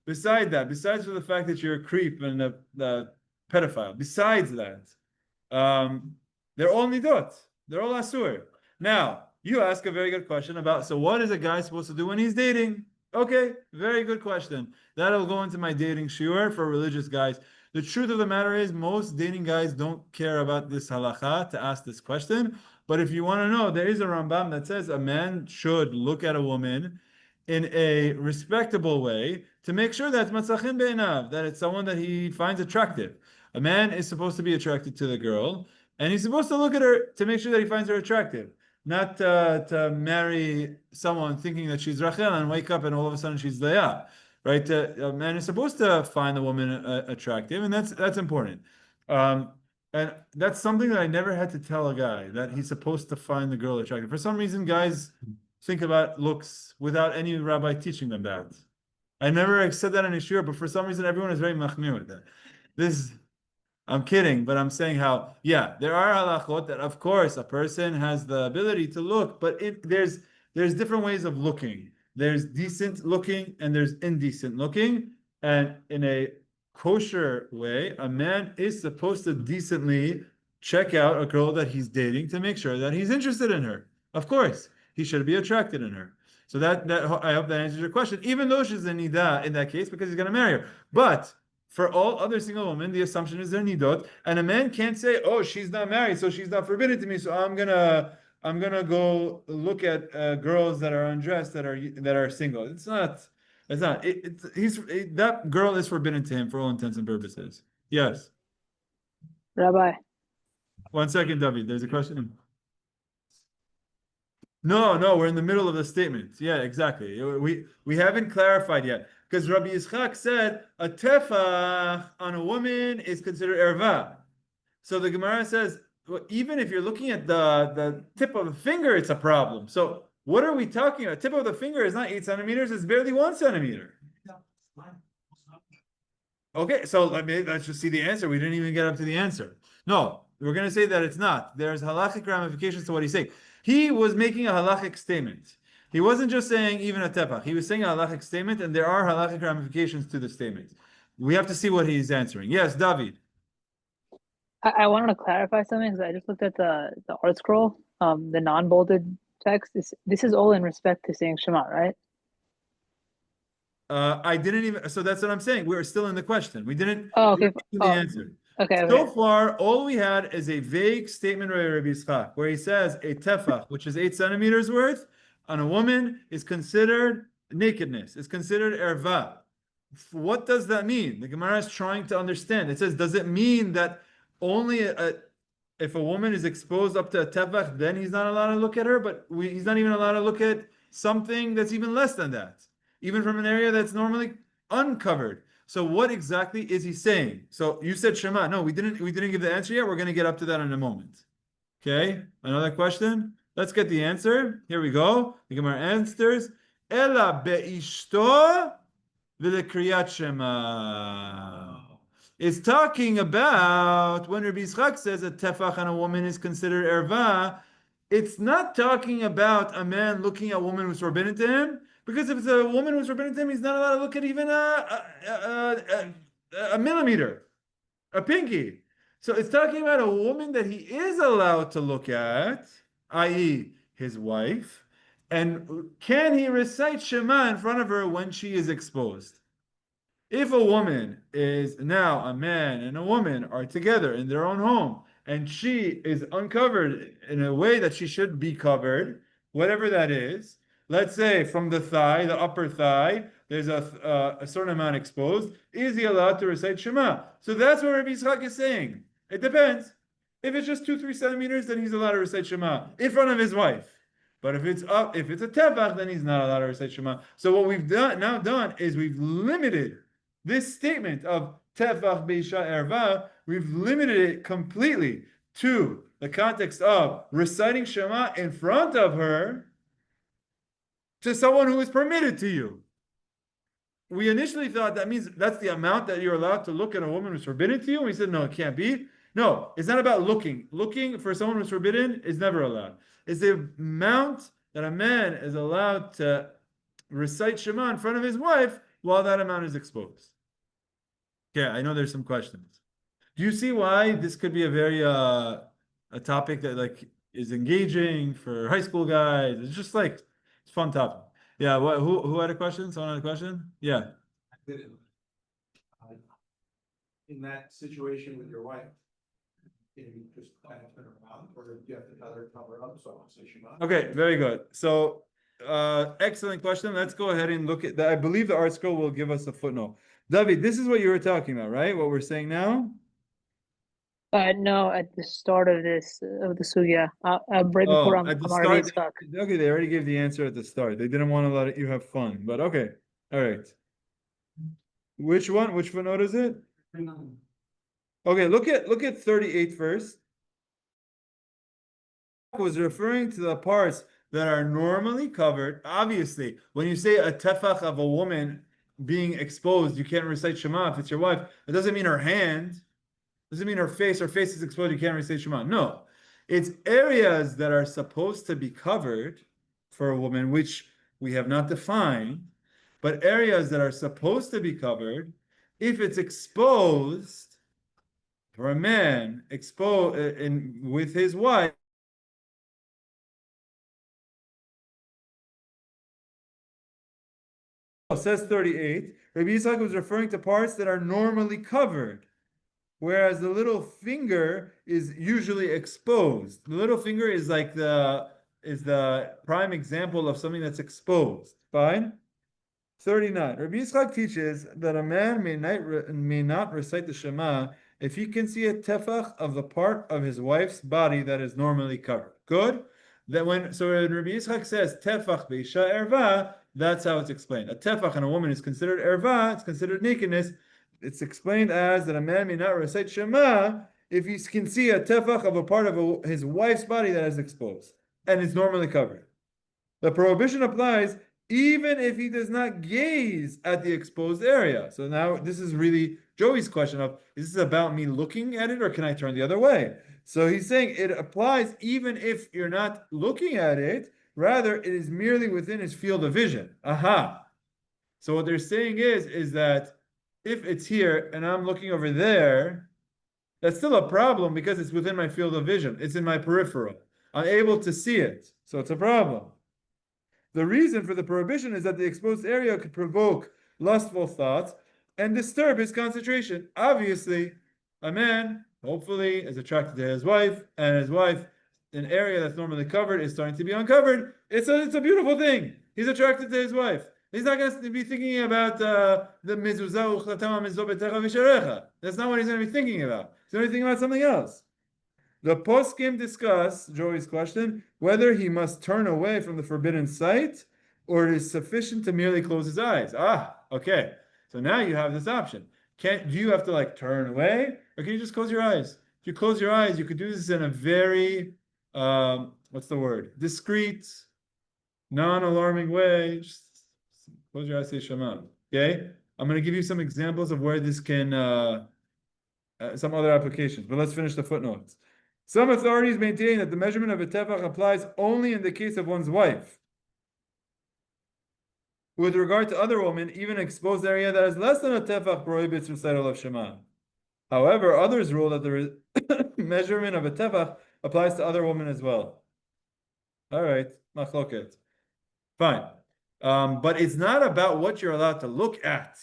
besides for the fact that you're a creep and a pedophile, besides that, they're all nidot. They're all asur. Now, you ask a very good question about, so what is a guy supposed to do when he's dating? Okay, very good question. That'll go into my dating shiur for religious guys. The truth of the matter is, most dating guys don't care about this halacha to ask this question. But if you want to know, there is a Rambam that says a man should look at a woman in a respectable way to make sure that matzachim be'enav, that it's someone that he finds attractive. A man is supposed to be attracted to the girl, and he's supposed to look at her to make sure that he finds her attractive. Not to marry someone thinking that she's Rachel and wake up and all of a sudden she's Leah, right? A man is supposed to find the woman attractive, and that's important. And that's something that I never had to tell a guy, that he's supposed to find the girl attractive. For some reason, guys think about looks without any rabbi teaching them that. I never said that in a shiur, but for some reason, everyone is very machmir with that. I'm kidding, but I'm saying how, yeah, there are halachot that, of course, a person has the ability to look, but there's different ways of looking. There's decent looking and there's indecent looking. And in a kosher way, a man is supposed to decently check out a girl that he's dating to make sure that he's interested in her. Of course, he should be attracted in her. So that I hope that answers your question, even though she's a nidah in that case, because he's going to marry her. But for all other single women, the assumption is they're nidot, and a man can't say, "Oh, she's not married, so she's not forbidden to me. So I'm gonna go look at girls that are undressed that are single." It's not. That girl is forbidden to him for all intents and purposes. Yes. Rabbi. 1 second, David. There's a question. No, we're in the middle of the statement. Yeah, exactly. We haven't clarified yet. Because Rabbi Yitzchak said a tefach on a woman is considered ervah. So the Gemara says, well, even if you're looking at the tip of the finger, it's a problem. So what are we talking about? Tip of the finger is not 8 centimeters, it's barely 1 centimeter. Okay, so let's just see the answer. We didn't even get up to the answer. No, we're going to say that it's not. There's halachic ramifications to what he's saying. He was making a halachic statement He wasn't just saying even a tefach. He was saying a halachic statement, and there are halachic ramifications to the statement. We have to see what he's answering. Yes, David. I wanted to clarify something because I just looked at the art scroll, the non-bolded text. This is all in respect to saying Shema, right? I didn't even. So that's what I'm saying. We're still in the question. We didn't. Oh, okay. We didn't do the answer. Okay. So far, all we had is a vague statement by Rabbi Yitzchak, where he says a tefach, which is 8 centimeters worth, on a woman is considered nakedness. It's considered ervah. What does that mean? The Gemara is trying to understand. It says, does it mean that only if a woman is exposed up to a tefach, then he's not allowed to look at her? But he's not even allowed to look at something that's even less than that, even from an area that's normally uncovered. So what exactly is he saying? So you said Shema. No, we didn't give the answer yet. We're going to get up to that in a moment. Okay, another question. Let's get the answer. Here we go. The Gemara answers, Ela be'ishto v'lekriyat Shema. It's talking about when Rabbi Yitzchak says a tefach on a woman is considered ervah. It's not talking about a man looking at a woman who's forbidden to him. Because if it's a woman who's forbidden to him, he's not allowed to look at even a millimeter, a pinky. So it's talking about a woman that he is allowed to look at, i.e. his wife, and can he recite Shema in front of her when she is exposed? If a woman is now, a man and a woman are together in their own home, and she is uncovered in a way that she should be covered, whatever that is, let's say from the thigh, the upper thigh, there's a certain amount exposed. Is he allowed to recite Shema? So that's what Rabbi Yitzchak is saying. It depends. If it's just 2-3 centimeters, then he's allowed to recite Shema in front of his wife. But if it's a tefach, then he's not allowed to recite Shema. So what we've done is we've limited this statement of tefach beisha erva. We've limited it completely to the context of reciting Shema in front of her, to someone who is permitted to you. We initially thought that means that's the amount that you're allowed to look at a woman who's forbidden to you. And we said, no, it can't be. No, it's not about looking. Looking for someone who's forbidden is never allowed. It's the amount that a man is allowed to recite Shema in front of his wife while that amount is exposed. Okay, I know there's some questions. Do you see why this could be a very a topic that like is engaging for high school guys? It's just like it's a fun topic. Yeah, who had a question? Someone had a question? Yeah. In that situation with your wife, can you just kind of turn around, or do you have to tell her to cover up so say Shema? Okay, very good. So, excellent question. Let's go ahead and look at that. I believe the art scroll will give us a footnote. David, this is what you were talking about, right? What we're saying now? No, at the start of this of the sugya, right before I'm already stuck. Okay, they already gave the answer at the start. They didn't want to let you have fun, but okay, all right. Which one? Which footnote is it? Okay, look at 38 first. Was referring to the parts that are normally covered. Obviously, when you say a tefach of a woman being exposed, you can't recite Shema if it's your wife. It doesn't mean her hand. Doesn't mean her face is exposed, you can't recite Shema. No. It's areas that are supposed to be covered for a woman, which we have not defined, but areas that are supposed to be covered, if it's exposed for a man exposed with his wife, says 38, Rabbi Yitzchak was referring to parts that are normally covered, whereas the little finger is usually exposed. The little finger is like the prime example of something that's exposed. Fine? 39. Rabbi Yitzchak teaches that a man may not recite the Shema if he can see a tefach of the part of his wife's body that is normally covered. Good? So when Rabbi Yitzchak says tefach beisha erva, that's how it's explained. A tefach on a woman is considered erva, it's considered nakedness. It's explained as that a man may not recite Shema if he can see a tefach of a part of his wife's body that is exposed and is normally covered. The prohibition applies even if he does not gaze at the exposed area. So now this is really Joey's question of, is this about me looking at it or can I turn the other way? So he's saying it applies even if you're not looking at it. Rather, it is merely within his field of vision. Aha. So what they're saying is that if it's here and I'm looking over there, that's still a problem because it's within my field of vision. It's in my peripheral. I'm able to see it. So it's a problem. The reason for the prohibition is that the exposed area could provoke lustful thoughts and disturb his concentration. Obviously, a man, hopefully, is attracted to his wife, and his wife, an area that's normally covered, is starting to be uncovered. It's a beautiful thing. He's attracted to his wife. He's not going to be thinking about the mezuzah uchlatama mezuzah betecha v'sharecha. That's not what he's going to be thinking about. He's going to be thinking about something else. The poskim discuss, Joey's question, whether he must turn away from the forbidden sight or it is sufficient to merely close his eyes. Okay. So now you have this option. Do you have to like turn away or can you just close your eyes? If you close your eyes, you could do this in a very, what's the word? Discreet, non-alarming way. Just close your eyes, say Shema. Okay? I'm going to give you some examples of where this can, some other applications, but let's finish the footnotes. Some authorities maintain that the measurement of a tefach applies only in the case of one's wife. With regard to other women, even an exposed area that is less than a tefach prohibits recital of Shema. However, others rule that the measurement of a tefach applies to other women as well. All right, machloket. Fine. But it's not about what you're allowed to look at.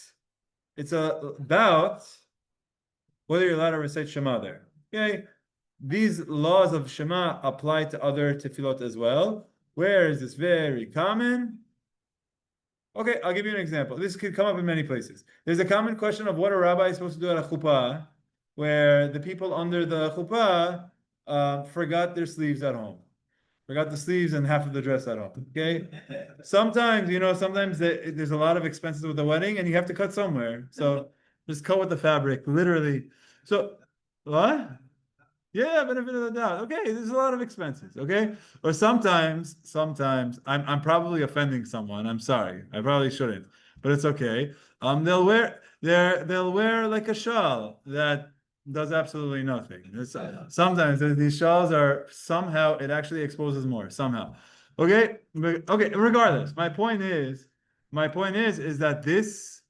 It's about whether you're allowed to recite Shema there. Okay? These laws of Shema apply to other tefillot as well. Where is this very common? Okay, I'll give you an example. This could come up in many places. There's a common question of what a rabbi is supposed to do at a chuppah, where the people under the chuppah forgot their sleeves at home. Forgot the sleeves and half of the dress at home. Okay? Sometimes, there's a lot of expenses with the wedding and you have to cut somewhere. So just cut with the fabric, literally. So, what? Yeah, benefit of the doubt. Okay, there's a lot of expenses. Okay, or sometimes I'm probably offending someone. I'm sorry. I probably shouldn't, but it's okay. They'll wear like a shawl that does absolutely nothing. Sometimes these shawls are somehow it actually exposes more somehow. Okay. Regardless, my point is that this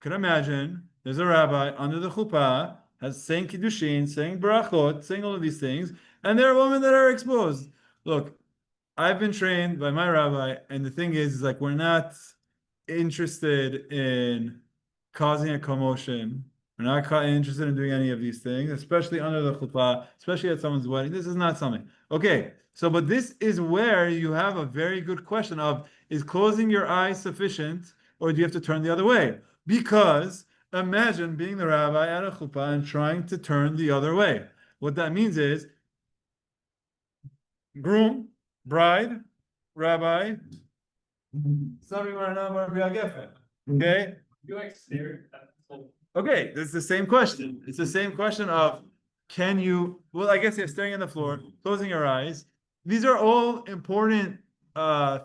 could imagine there's a rabbi under the chuppah. Has saying kiddushin, saying barachot, saying all of these things, and there are women that are exposed. Look, I've been trained by my rabbi, and the thing is like we're not interested in causing a commotion. We're not interested in doing any of these things, especially under the chuppah, especially at someone's wedding. This is not something. Okay, but this is where you have a very good question of, is closing your eyes sufficient, or do you have to turn the other way? Because imagine being the rabbi at a chuppah and trying to turn the other way. What that means is groom, bride, rabbi. Okay? Okay, it's the same question. It's the same question of can you, well, I guess you're staring at the floor, closing your eyes. These are all important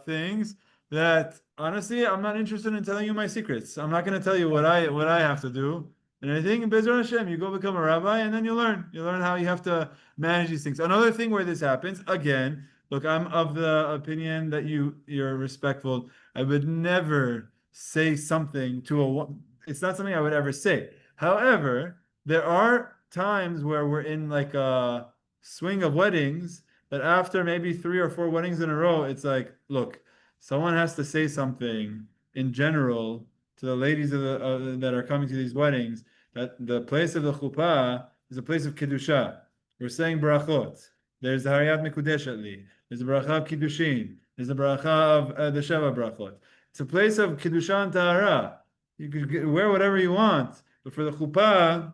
things that honestly, I'm not interested in telling you my secrets. I'm not going to tell you what I have to do. And I think in Bezrat Hashem, you go become a rabbi, and then you learn. You learn how you have to manage these things. Another thing where this happens, again, look, I'm of the opinion that you're respectful. I would never say something to it's not something I would ever say. However, there are times where we're in like a swing of weddings that after maybe 3 or 4 weddings in a row, it's like, look, someone has to say something in general to the ladies that are coming to these weddings, that the place of the chuppah is a place of kiddusha. We're saying barachot. There's the hariyat mikudeshet li. There's the bracha of kiddushin. There's the bracha of the sheva brachot. It's a place of kiddusha and tahara. You could wear whatever you want, but for the chuppah,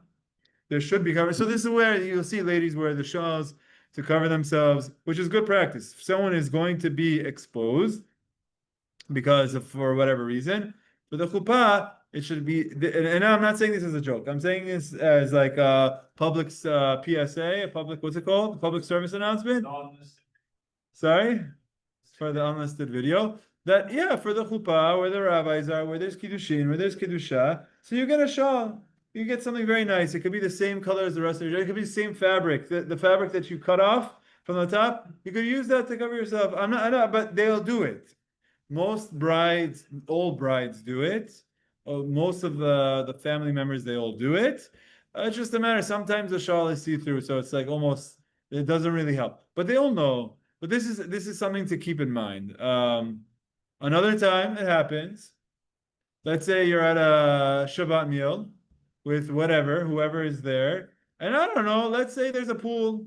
there should be covered. So this is where you'll see ladies wear the shawls to cover themselves, which is good practice. If someone is going to be exposed, because for whatever reason, for the chuppah, it should be, and I'm not saying this as a joke, I'm saying this as like a public PSA, a public, what's it called? Public service announcement? Sorry? For the unlisted video. That, yeah, for the chuppah, where the rabbis are, where there's kiddushin, where there's kiddusha, so you get a shawl. You get something very nice. It could be the same color as the rest of your dress. It could be the same fabric. The fabric that you cut off from the top. You could use that to cover yourself. I know, but they'll do it. Most brides, old brides do it. Most of the family members, they all do it. It's just a matter. Sometimes the shawl is see-through, so it's like almost it doesn't really help. But they all know. But this is something to keep in mind. Another time it happens. Let's say you're at a Shabbat meal with whoever is there, and I don't know. Let's say there's a pool,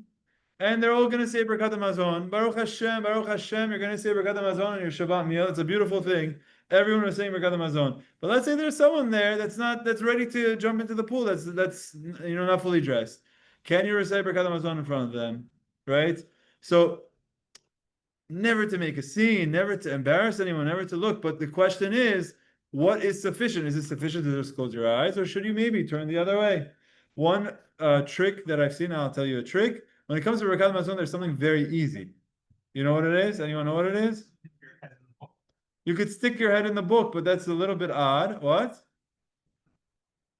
and they're all going to say Berachot Hamazon. Baruch Hashem, Baruch Hashem. You're going to say Berachot Hamazon on your Shabbat meal. It's a beautiful thing. Everyone was saying Berachot Hamazon. But let's say there's someone there that's ready to jump into the pool. That's not fully dressed. Can you recite Berachot Hamazon in front of them? Right? So never to make a scene, never to embarrass anyone, never to look. But the question is, what is sufficient? Is it sufficient to just close your eyes, or should you maybe turn the other way? One trick that I've seen, I'll tell you a trick. When it comes to Berachot Hamazon, there's something very easy. You know what it is? Anyone know what it is? You could stick your head in the book, but that's a little bit odd. What?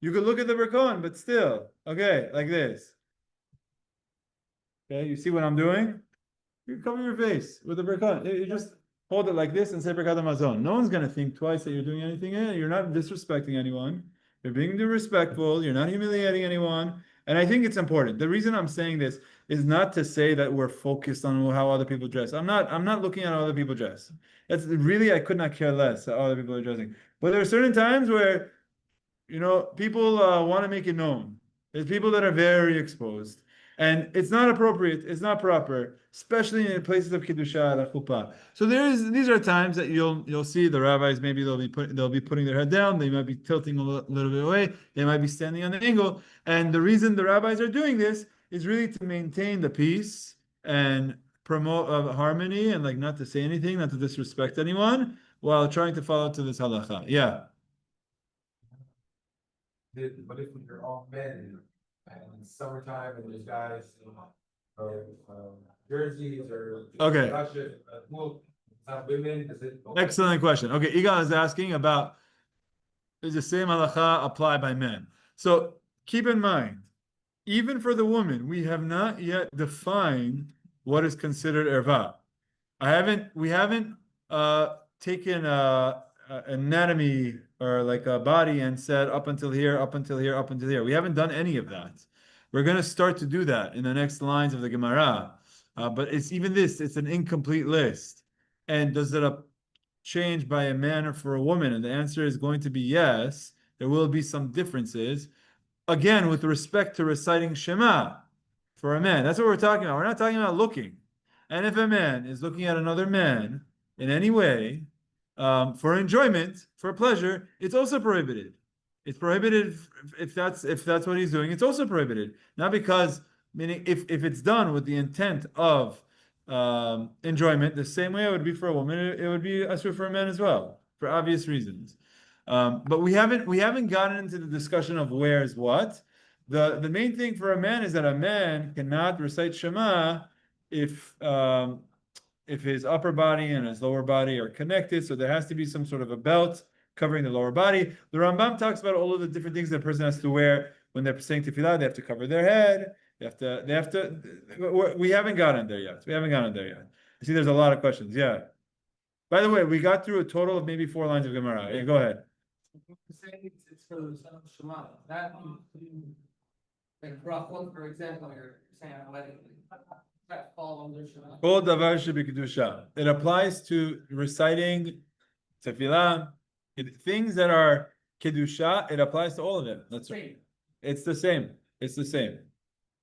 You could look at the Berachot, but still. Okay, like this. Okay, you see what I'm doing? You cover your face with the Berachot. You just hold it like this and say Berachot Hamazon. No one's going to think twice that you're doing anything. You're not disrespecting anyone. You're being respectful. You're not humiliating anyone. And I think it's important. The reason I'm saying this is not to say that we're focused on how other people dress. I'm not looking at how other people dress. That's really, I could not care less how other people are dressing. But there are certain times where, people want to make it known. There's people that are very exposed. And it's not appropriate. It's not proper, especially in places of Kiddusha and Chuppah. So these are times that you'll see the rabbis, maybe they'll be putting their head down, they might be tilting a little bit away, they might be standing on the angle. And the reason the rabbis are doing this is really to maintain the peace and promote harmony, and like not to say anything, not to disrespect anyone, while trying to follow to this halacha. Yeah. But if you're all men and it's summertime and there's guys or jerseys or Okay. Women, is it Excellent question. Okay, Igal is asking about, does the same halacha apply by men? So keep in mind, even for the woman, we have not yet defined what is considered erva. We haven't taken anatomy or like a body and said up until here, up until here, up until here. We haven't done any of that. We're going to start to do that in the next lines of the Gemara. But it's an incomplete list. And does it change by a man or for a woman? And the answer is going to be yes. There will be some differences. Again, with respect to reciting Shema for a man. That's what we're talking about. We're not talking about looking. And if a man is looking at another man in any way, for enjoyment, for pleasure, it's also prohibited. It's prohibited if that's what he's doing. It's also prohibited. Not because, meaning if it's done with the intent of enjoyment, the same way it would be for a woman, it would be asur for a man as well, for obvious reasons. But we haven't gotten into the discussion of where's what. The main thing for a man is that a man cannot recite Shema if his upper body and his lower body are connected. So there has to be some sort of a belt covering the lower body. The Rambam talks about all of the different things that a person has to wear when they're saying tefillah. They have to cover their head. They have to. We haven't gotten there yet. I see there's a lot of questions. Yeah. By the way, we got through a total of maybe 4 lines of Gemara. Yeah, go ahead. It's for the son of Shema. That like Berachot, for example, you're saying a wedding. That fall under Shema. Kol davar shebikdusha. It applies to reciting tefillah, things that are kedusha. It applies to all of it. That's right. It's the same. It's the same.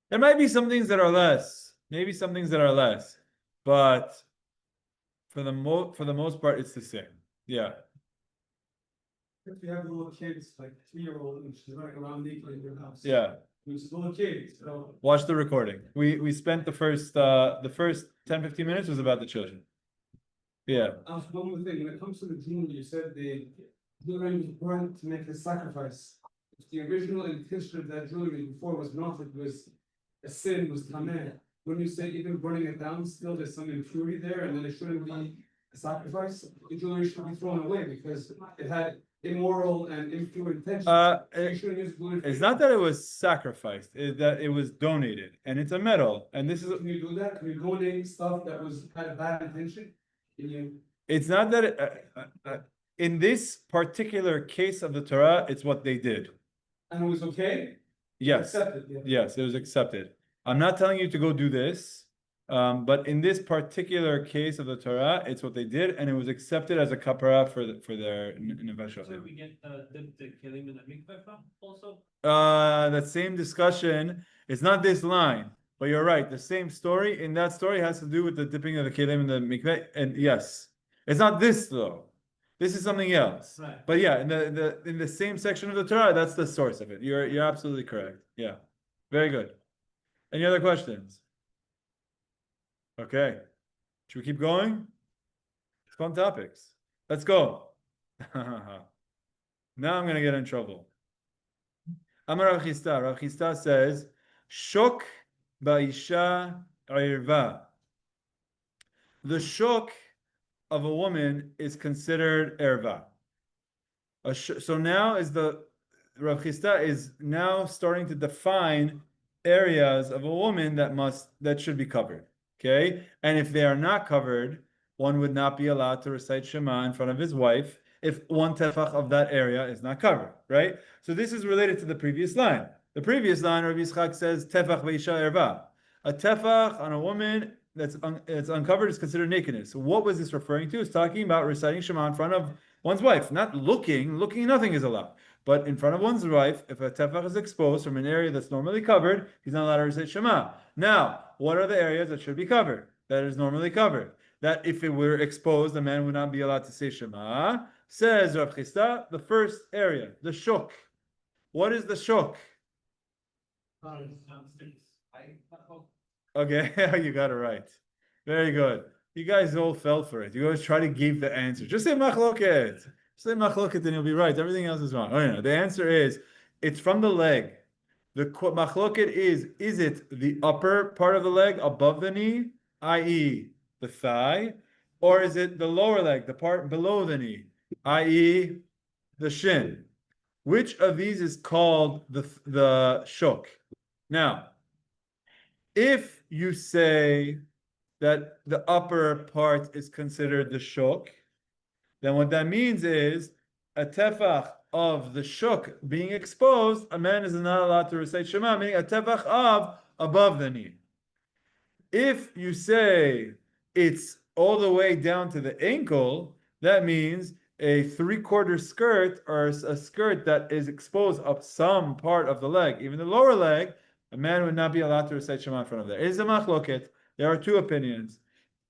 There might be some things that are less. Maybe some things that are less, but for the most part, it's the same. Yeah. If you have little kids, like 2-year-old, and she's running around naked in your house. Yeah. It's little kids, so. Watch the recording. We spent the first 10-15 minutes was about the children. Yeah. One more thing, when it comes to the jewelry, you said the jewelry was burnt to make a sacrifice. If the original intention of that jewelry before was not, it was a sin, was tameh. When you say even burning it down, still there's some impurity there, and then it shouldn't be a sacrifice. The jewelry should be thrown away because it had immoral and impure intentions. You shouldn't use gluten. It's not that it was sacrificed, it's that it was donated, and it's a metal, and this is. Can you do that? Can you donate stuff that had a bad intention? Can you? It's not that in this particular case of the Torah, it's what they did. And it was okay? Yes, Accepted, yeah. yes, it was accepted. I'm not telling you to go do this, but in this particular case of the Torah, it's what they did, and it was accepted as a kapara for their nevashot. So we get dip the kelim in the mikveh from also? That same discussion. It's not this line, but you're right. The same story in that story has to do with the dipping of the kelim in the mikveh, and yes, it's not this though. This is something else. Right. But yeah, in the same section of the Torah, that's the source of it. You're absolutely correct. Yeah, very good. Any other questions? Okay, should we keep going? Fun topics. Let's go. Now I'm gonna get in trouble. Amar Rav Chisda. Rav Chisda says, "Shok ba'isha ervah." The shok of a woman is considered ervah. So now Rav Chisda is now starting to define areas of a woman that should be covered. Okay, and if they are not covered, one would not be allowed to recite Shema in front of his wife if one tefach of that area is not covered. Right. So this is related to the previous line. The previous line, Rabbi Yitzchak says tefach veisha ervah. A tefach on a woman that's uncovered is considered nakedness. So what was this referring to? It's talking about reciting Shema in front of one's wife, not looking. Looking, nothing is allowed. But in front of one's wife, if a tefach is exposed from an area that's normally covered, he's not allowed to recite Shema. Now, what are the areas that should be covered? That is normally covered. That if it were exposed, the man would not be allowed to say Shema. Says Rav Chisda, the first area, the shok. What is the shok? Okay, you got it right. Very good. You guys all fell for it. You always try to give the answer. Just say machloket. Say machloket and you'll be right. Everything else is wrong. Oh, no. The answer is, it's from the leg. The machloket is it the upper part of the leg above the knee, i.e. the thigh, or is it the lower leg, the part below the knee, i.e. the shin? Which of these is called the shok? Now, if you say that the upper part is considered the shok, then what that means is a tefach of the shok being exposed, a man is not allowed to recite Shema, meaning a tefach of above the knee. If you say it's all the way down to the ankle, that means a 3/4 skirt or a skirt that is exposed up some part of the leg, even the lower leg, a man would not be allowed to recite Shema in front of there. It is a machloket. There are two opinions.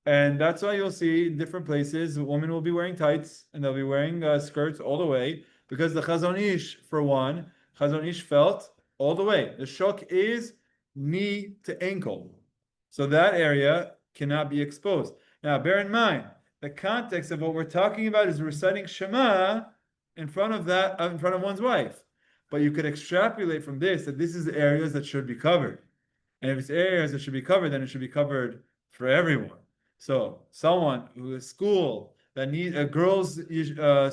And that's why you'll see in different places, a woman will be wearing tights and they'll be wearing skirts all the way, because the Chazon Ish, for one, Chazon Ish felt all the way. The shok is knee to ankle. So that area cannot be exposed. Now, bear in mind, the context of what we're talking about is reciting Shema in front of one's wife. But you could extrapolate from this that this is areas that should be covered. And if it's areas that should be covered, then it should be covered for everyone. So someone who is school that needs a girls'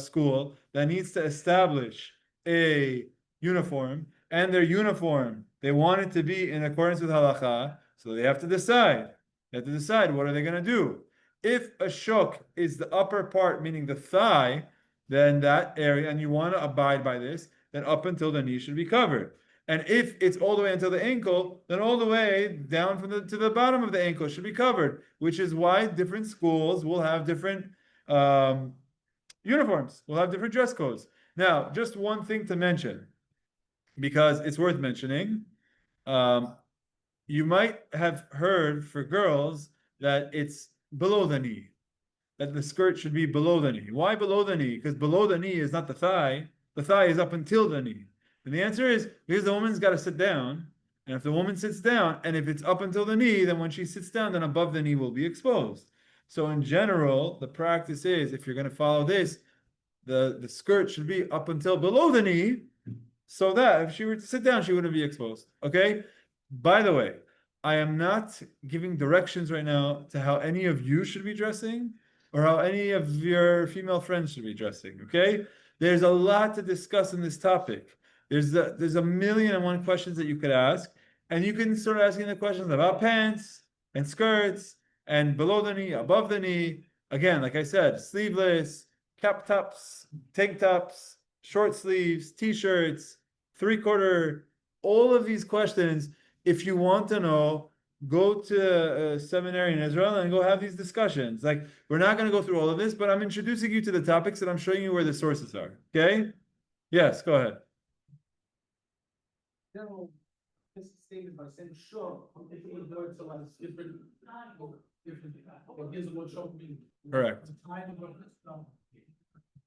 school that needs to establish a uniform, and their uniform, they want it to be in accordance with halacha, so they have to decide. They have to decide what are they going to do. If a shok is the upper part, meaning the thigh, then that area, and you want to abide by this, then up until the knee should be covered. And if it's all the way until the ankle, then all the way down to the bottom of the ankle should be covered, which is why different schools will have different uniforms, will have different dress codes. Now, just one thing to mention, because it's worth mentioning, you might have heard for girls that it's below the knee, that the skirt should be below the knee. Why below the knee? Because below the knee is not the thigh is up until the knee. And the answer is because the woman's got to sit down, and if the woman sits down, and if it's up until the knee, then when she sits down, then above the knee will be exposed. So in general, the practice is, if you're going to follow this, the skirt should be up until below the knee, so that if she were to sit down, she wouldn't be exposed. Okay? By the way, I am not giving directions right now to how any of you should be dressing, or how any of your female friends should be dressing. Okay? There's a lot to discuss in this topic. There's a million and one questions that you could ask, and you can start asking the questions about pants and skirts and below the knee, above the knee. Again, like I said, sleeveless, cap tops, tank tops, short sleeves, t-shirts, 3/4, all of these questions. If you want to know, go to a seminary in Israel and go have these discussions. Like, we're not going to go through all of this, but I'm introducing you to the topics and I'm showing you where the sources are. Okay? Yes, go ahead. No, this is stated by saying, sure, if it would work, so it's different. Well, here's what show me. Correct.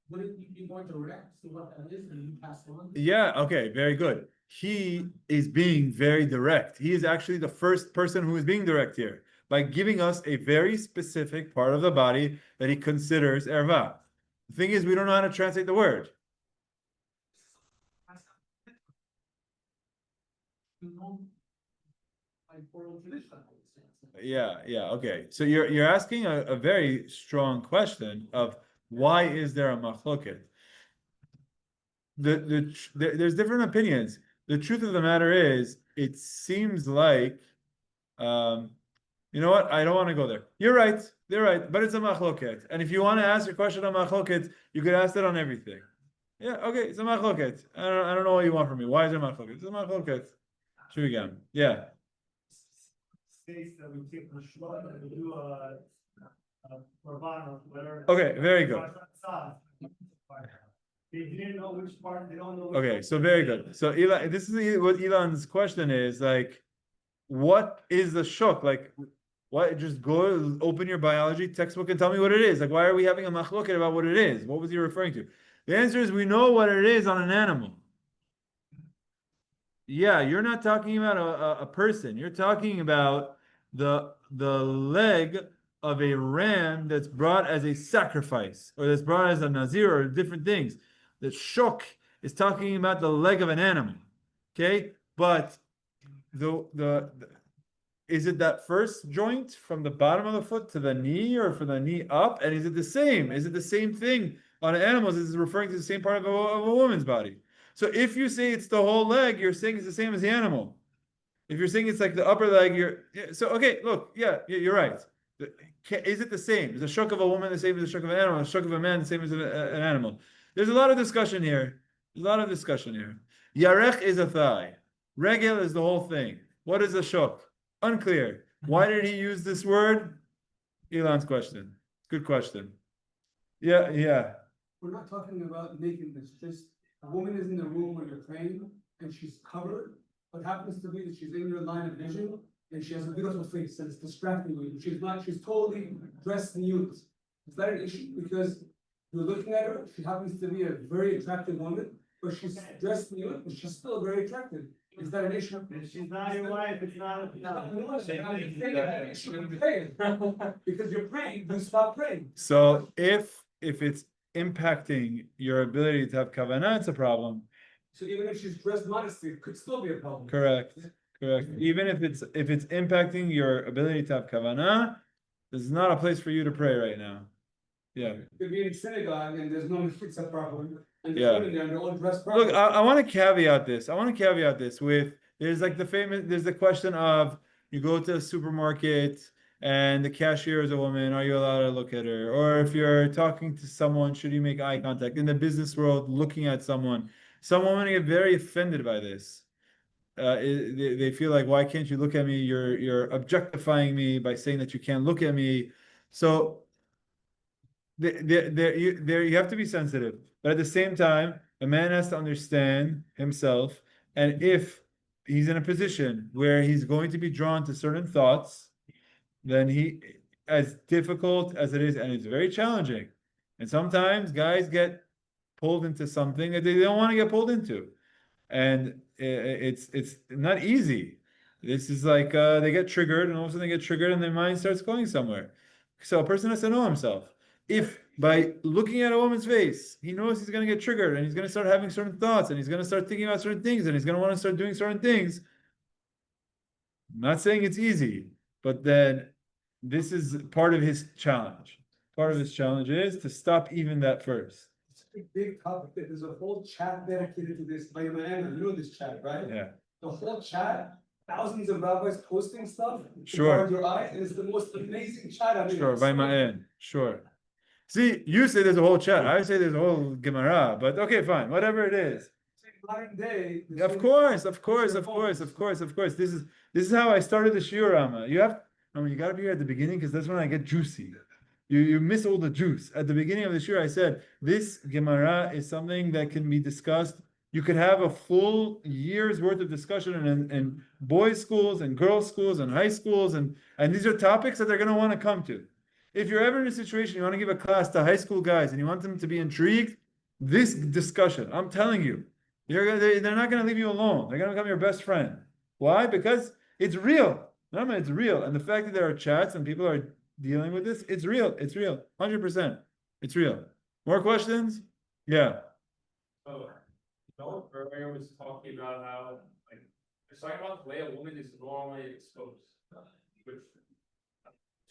Would it be more direct to what that is, and you pass on? Yeah, okay, very good. He is being very direct. He is actually the first person who is being direct here by giving us a very specific part of the body that he considers erva. The thing is, we don't know how to translate the word. Yeah, okay. So you're asking a very strong question of why is there a machloket? There's different opinions. The truth of the matter is, it seems like, you know what? I don't want to go there. You're right. They're right. But it's a machloket. And if you want to ask a question on machloket, you could ask it on everything. Yeah, okay. It's a machloket. I don't know what you want from me. Why is it a machloket? It's a machloket. Shugam. Yeah. States that we take the shlock and we do Ravana, whatever. Okay, very good. They didn't know which part, they don't know. Okay, so very good. So Elon, this is what Elon's question is, like, what is the shuk? Like, what? Just go open your biology textbook and tell me what it is. Like, why are we having a machloket about what it is? What was he referring to? The answer is we know what it is on an animal. Yeah, you're not talking about a person. You're talking about the leg of a ram that's brought as a sacrifice, or that's brought as a nazir, or different things. The shuk is talking about the leg of an animal. Okay, but the is it that first joint from the bottom of the foot to the knee, or from the knee up? And is it the same? Is it the same thing on animals? Is it referring to the same part of a woman's body? So if you say it's the whole leg, you're saying it's the same as the animal. If you're saying it's like the upper leg, so okay. Look, yeah, you're right. Is it the same? Is the shuk of a woman the same as the shuk of an animal? The shuk of a man the same as an animal? There's a lot of discussion here. There's a lot of discussion here. Yarech is a thigh. Regel is the whole thing. What is a shuk? Unclear. Why did he use this word? Elon's question. Good question. Yeah. We're not talking about nakedness, just a woman is in the room when you're praying and she's covered. What happens to be that she's in your line of vision and she has a beautiful face and it's distracting you. She's totally dressed nude. Is that an issue? Because you're looking at her, she happens to be a very attractive woman, but she's dressed nude, but she's still very attractive. Is that an issue? If she's not your wife, it's not. Because you're praying, you stop praying. So if it's impacting your ability to have kavanah, it's a problem. So even if she's dressed modestly, it could still be a problem. Correct. Even if it's impacting your ability to have kavanah, this is not a place for you to pray right now. Yeah. Could be in a synagogue and there's no mechitza problem. And Yeah. women there and they're all dressed properly. Look, I want to caveat this. With there's the question of you go to a supermarket and the cashier is a woman, are you allowed to look at her? Or if you're talking to someone, should you make eye contact? In the business world, looking at someone, some women get very offended by this. They feel like, why can't you look at me? You're objectifying me by saying that you can't look at me. So you have to be sensitive, but at the same time, a man has to understand himself, and if he's in a position where he's going to be drawn to certain thoughts, then as difficult as it is, and it's very challenging, and sometimes guys get pulled into something that they don't want to get pulled into, and it's not easy. This is like they get triggered, and all of a sudden they get triggered, and their mind starts going somewhere. So a person has to know himself. If by looking at a woman's face, he knows he's going to get triggered, and he's going to start having certain thoughts, and he's going to start thinking about certain things, and he's going to want to start doing certain things. I'm not saying it's easy, but then this is part of his challenge. Part of his challenge is to stop even that first. a big topic. There's a whole chat dedicated to this by Miami. You know this chat, right? Yeah. The whole chat, thousands of rabbis posting stuff. to Sure. guard your eye, and it's the most amazing chat I've Sure, ever by seen. my end. Sure. See, you say there's a whole chat. I say there's a whole Gemara, but okay, fine, whatever it is. Modern day. Of course. This is how I started the shiur, Rama. You gotta be here at the beginning because that's when I get juicy. You miss all the juice. At the beginning of the shiur, I said this Gemara is something that can be discussed. You could have a full year's worth of discussion in boys' schools and girls' schools and high schools, and these are topics that they're going to want to come to. If you're ever in a situation you want to give a class to high school guys and you want them to be intrigued, this discussion, I'm telling you, they're not going to leave you alone. They're going to become your best friend. Why? Because it's real. No, it's real. And the fact that there are chats and people are dealing with this, it's real. It's real. 100%. It's real. More questions? Yeah. So, earlier was talking about how, like, it's talking about the way a woman is normally exposed, which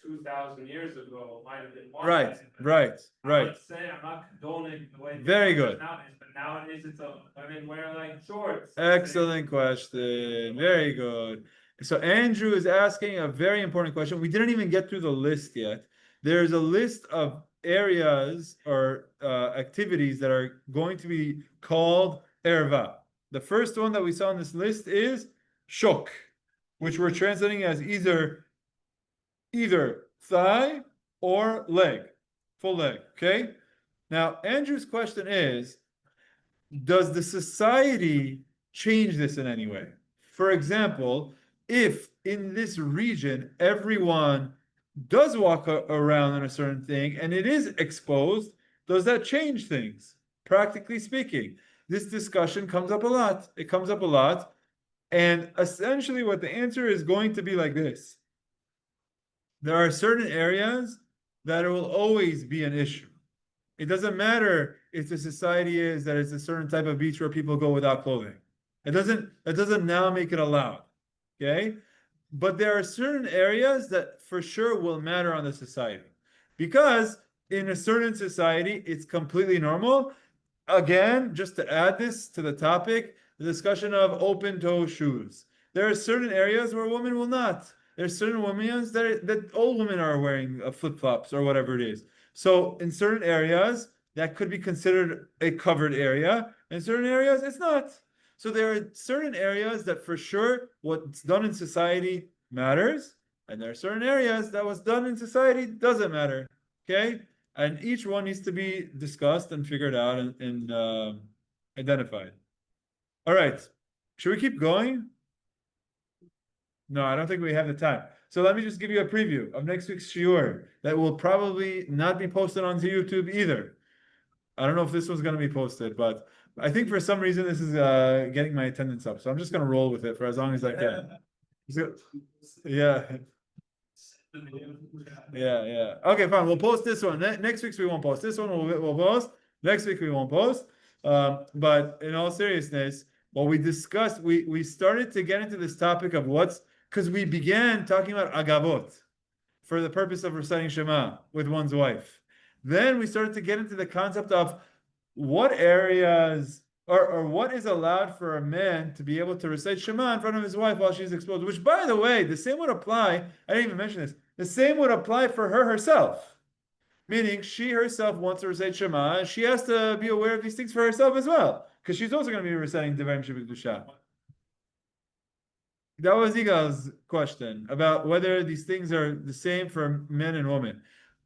2,000 years ago might have been one Right. I'm not saying, I'm not condoning the way. Very good. Nowadays, but nowadays it's women wear like shorts. Excellent question. Very good. So Andrew is asking a very important question. We didn't even get through the list yet. There's a list of areas or activities that are going to be called Ervah. The first one that we saw on this list is shok, which we're translating as either thigh or leg, full leg. Okay. Now, Andrew's question is, does the society change this in any way? For example, if in this region everyone does walk around in a certain thing and it is exposed, does that change things? Practically speaking, this discussion comes up a lot. It comes up a lot. And essentially what the answer is going to be like this. There are certain areas that it will always be an issue. It doesn't matter if the society is that it's a certain type of beach where people go without clothing. It doesn't now make it allowed. Okay? But there are certain areas that for sure will matter on the society. Because in a certain society, it's completely normal. Again, just to add this to the topic, the discussion of open-toe shoes. There are certain areas where women will not. There's certain women that all women are wearing flip-flops or whatever it is. So in certain areas, that could be considered a covered area. In certain areas, it's not. So there are certain areas that for sure what's done in society matters. And there are certain areas that what's done in society doesn't matter. Okay? And each one needs to be discussed and figured out and identified. All right. Should we keep going? No, I don't think we have the time. So let me just give you a preview of next week's shiur that will probably not be posted onto YouTube either. I don't know if this one's going to be posted, but I think for some reason this is getting my attendance up. So I'm just going to roll with it for as long as I can. So, yeah. Yeah. Okay, fine. We'll post this one. Next week we won't post. This one we'll post. Next week we won't post. But in all seriousness, what we discussed, we started to get into this topic of because we began talking about agavot for the purpose of reciting Shema with one's wife. Then we started to get into the concept of what areas or what is allowed for a man to be able to recite Shema in front of his wife while she's exposed, which, by the way, the same would apply. I didn't even mention this. The same would apply for her herself. Meaning she herself wants to recite Shema, and she has to be aware of these things for herself as well, because she's also going to be reciting Devarim Shebekdusha. That was Igal's question about whether these things are the same for men and women.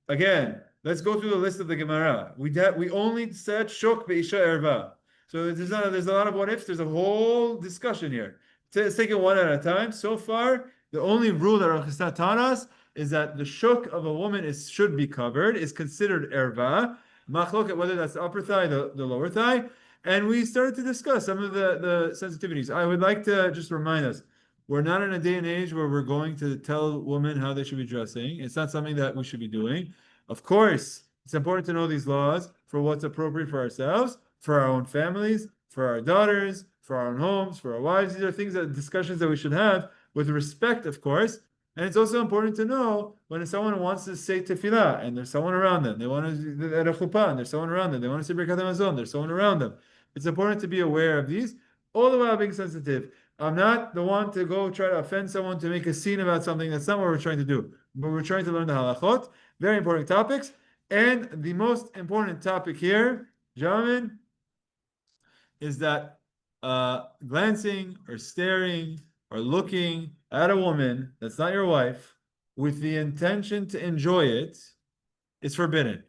Again, let's go through the list of the Gemara. We only said Shok Be'isha Erva. So there's a lot of what ifs. There's a whole discussion here. Let's take it one at a time. So far, the only rule that Rav Chisda taught us is that the shuk of a woman should be covered, is considered erva. Machloket, whether that's the upper thigh, the lower thigh. And we started to discuss some of the sensitivities. I would like to just remind us, we're not in a day and age where we're going to tell women how they should be dressing. It's not something that we should be doing. Of course, it's important to know these laws for what's appropriate for ourselves, for our own families, for our daughters, for our own homes, for our wives. These are discussions that we should have with respect, of course. And it's also important to know when someone wants to say tefillah and there's someone around them, they want to at a chuppah and there's someone around them, they want to say Birkat Hamazon, there's someone around them. It's important to be aware of these, all the while being sensitive. I'm not the one to go try to offend someone to make a scene about something. That's not what we're trying to do. But we're trying to learn the halachot, very important topics. And the most important topic here, gentlemen, is that glancing or staring or looking at a woman that's not your wife with the intention to enjoy it is forbidden.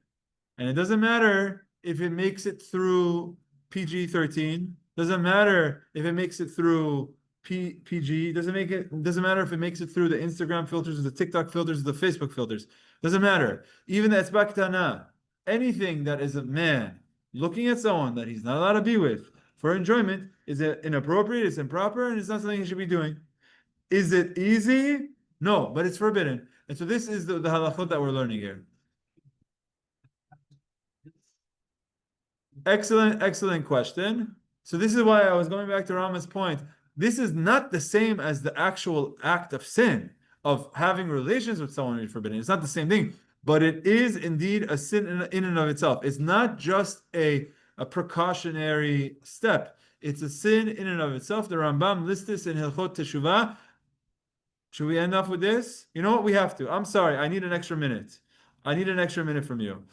And it doesn't matter if it makes it through PG-13, doesn't matter if it makes it through PG, doesn't matter if it makes it through the Instagram filters or the TikTok filters or the Facebook filters. Doesn't matter. Even the etzba ketana, anything that is a man looking at someone that he's not allowed to be with for enjoyment is inappropriate, it's improper, and it's not something he should be doing. Is it easy? No, but it's forbidden. And so this is the halachot that we're learning here. Excellent question. So this is why I was going back to Rama's point. This is not the same as the actual act of sin, of having relations with someone who's forbidden. It's not the same thing, but it is indeed a sin in and of itself. It's not just a precautionary step. It's a sin in and of itself. The Rambam lists this in Hilchot Teshuvah. Should we end off with this? You know what? We have to. I'm sorry. I need an extra minute. I need an extra minute from you.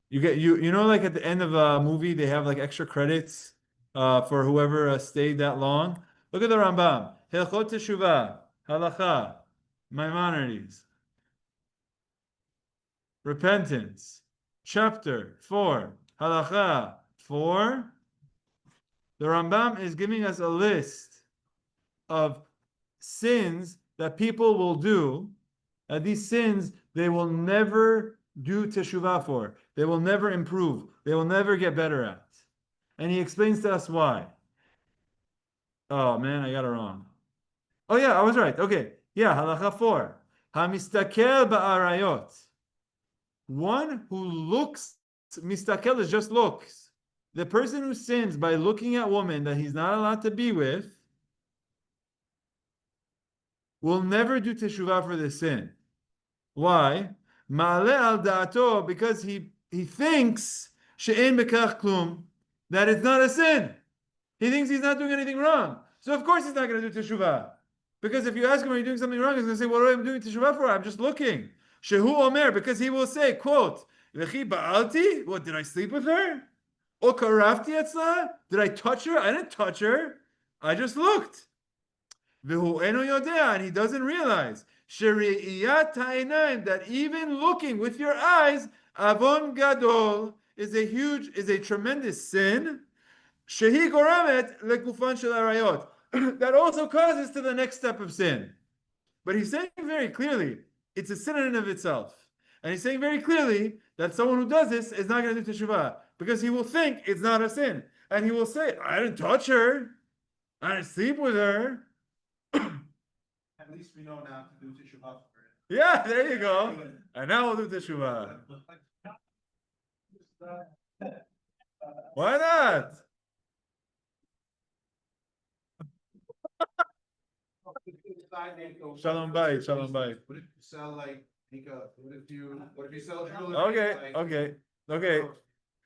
You know, like at the end of a movie, they have like extra credits for whoever stayed that long. Look at the Rambam. Hilchot Teshuvah, halacha, Maimonides, repentance, chapter 4, halacha 4. The Rambam is giving us a list of sins that people will do, and these sins they will never do teshuvah for. They will never improve. They will never get better at. And he explains to us why. Oh man, I got it wrong. Oh yeah, I was right. Okay. Yeah, halacha 4. Hamistakel baraitot. One who looks, mistakel is just looks. The person who sins by looking at women that he's not allowed to be with will never do teshuvah for the sin. Why? Ma'ale al da'ato, because he thinks she'en bekach klum, that it's not a sin. He thinks he's not doing anything wrong. So of course he's not going to do teshuvah. Because if you ask him, are you doing something wrong? He's going to say, what am I doing teshuvah for? I'm just looking. Shehu omer, because he will say, quote, V'chi ba'alti? What, did I sleep with her? O karafti etzla? Did I touch her? I didn't touch her. I just looked. V'hu eno yodea, and he doesn't realize. She're'iyat ha'einaim, that even looking with your eyes, avon gadol, is a tremendous sin. Shehi goramet lekufan shel arayot, that also causes to the next step of sin. But he's saying very clearly, it's a sin in and of itself. And he's saying very clearly that someone who does this is not going to do teshuvah, because he will think it's not a sin. And he will say, I didn't touch her. I didn't sleep with her. At least we know now to do teshuvah for it. Yeah, there you go. And now we'll do teshuvah. Why not? Shalom bayit, shalom bayit. What if you sell like makeup? What if you sell jewelry? Okay.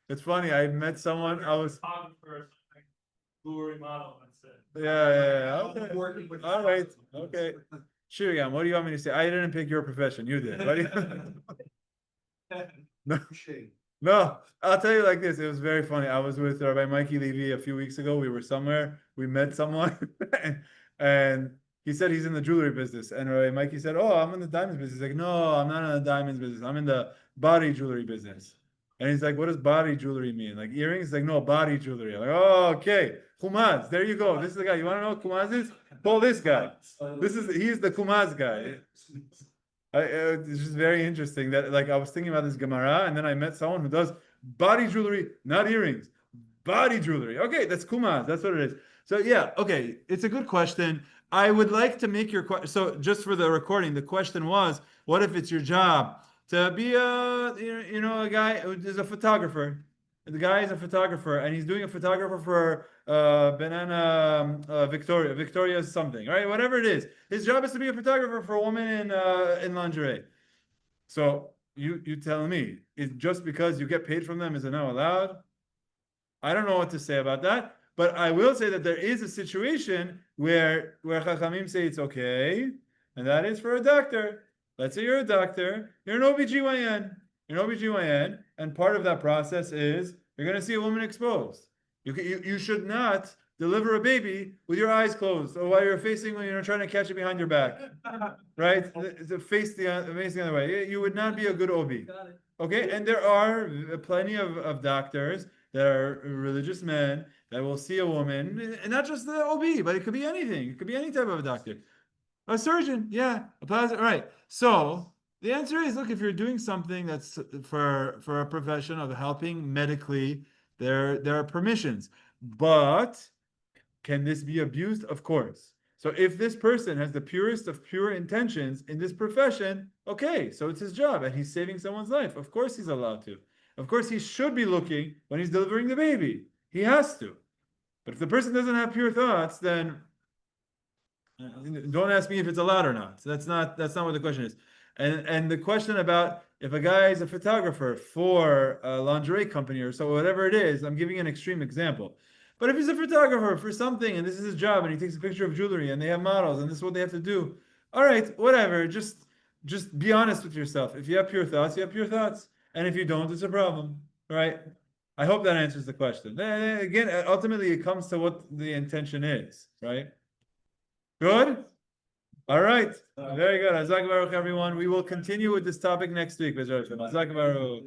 It's funny. I met someone. I was. Jewelry model. That's it. Yeah. Okay. All right. Okay. Shiriam, what do you want me to say? I didn't pick your profession. You did. What do you... No, I'll tell you like this. It was very funny. I was with Rabbi Mikey Levy a few weeks ago. We were somewhere. We met someone, and he said he's in the jewelry business. And Rabbi Mikey said, "Oh, I'm in the diamonds business." He's like, "No, I'm not in the diamonds business. I'm in the body jewelry business." And he's like, "What does body jewelry mean? Like earrings?" He's like, "No, body jewelry." I'm like, "Oh, okay. Kumaz, there you go. This is the guy. You want to know what Kumaz is? Call this guy. He's the Kumaz guy." It's just very interesting that, like, I was thinking about this Gemara, and then I met someone who does body jewelry, not earrings, body jewelry. Okay, that's Kumaz. That's what it is. So yeah, okay, it's a good question. I would like to make your question. So just for the recording, the question was, what if it's your job to be a guy who is a photographer, the guy is a photographer and he's doing a photographer for banana Victoria something, right? Whatever it is, his job is to be a photographer for a woman in lingerie. So you tell me, is just because you get paid from them, is it now allowed? I don't know what to say about that, but I will say that there is a situation where Chachamim say it's okay, and that is for a doctor. Let's say you're a doctor, you're an OBGYN. You're an OBGYN, and part of that process is you're going to see a woman exposed. You should not deliver a baby with your eyes closed or while you're facing when you're trying to catch it behind your back, right? Face the other way. You would not be a good OB. Okay, and there are plenty of doctors that are religious men that will see a woman, and not just the OB, but it could be anything. It could be any type of a doctor. A surgeon, yeah, a plastic, right. So the answer is, look, if you're doing something that's for a profession of helping medically, there are permissions. But can this be abused? Of course. So if this person has the purest of pure intentions in this profession, okay, so it's his job and he's saving someone's life. Of course he's allowed to. Of course he should be looking when he's delivering the baby. He has to. But if the person doesn't have pure thoughts, then don't ask me if it's allowed or not. That's not what the question is. And the question about if a guy is a photographer for a lingerie company or so, whatever it is, I'm giving an extreme example. But if he's a photographer for something and this is his job and he takes a picture of jewelry and they have models and this is what they have to do, all right, whatever. Just be honest with yourself. If you have pure thoughts, you have pure thoughts. And if you don't, it's a problem. Right? I hope that answers the question. Again, ultimately, it comes to what the intention is, right? Good? All right. Very good. Hazak Baruch, everyone. We will continue with this topic next week. Hazak Baruch.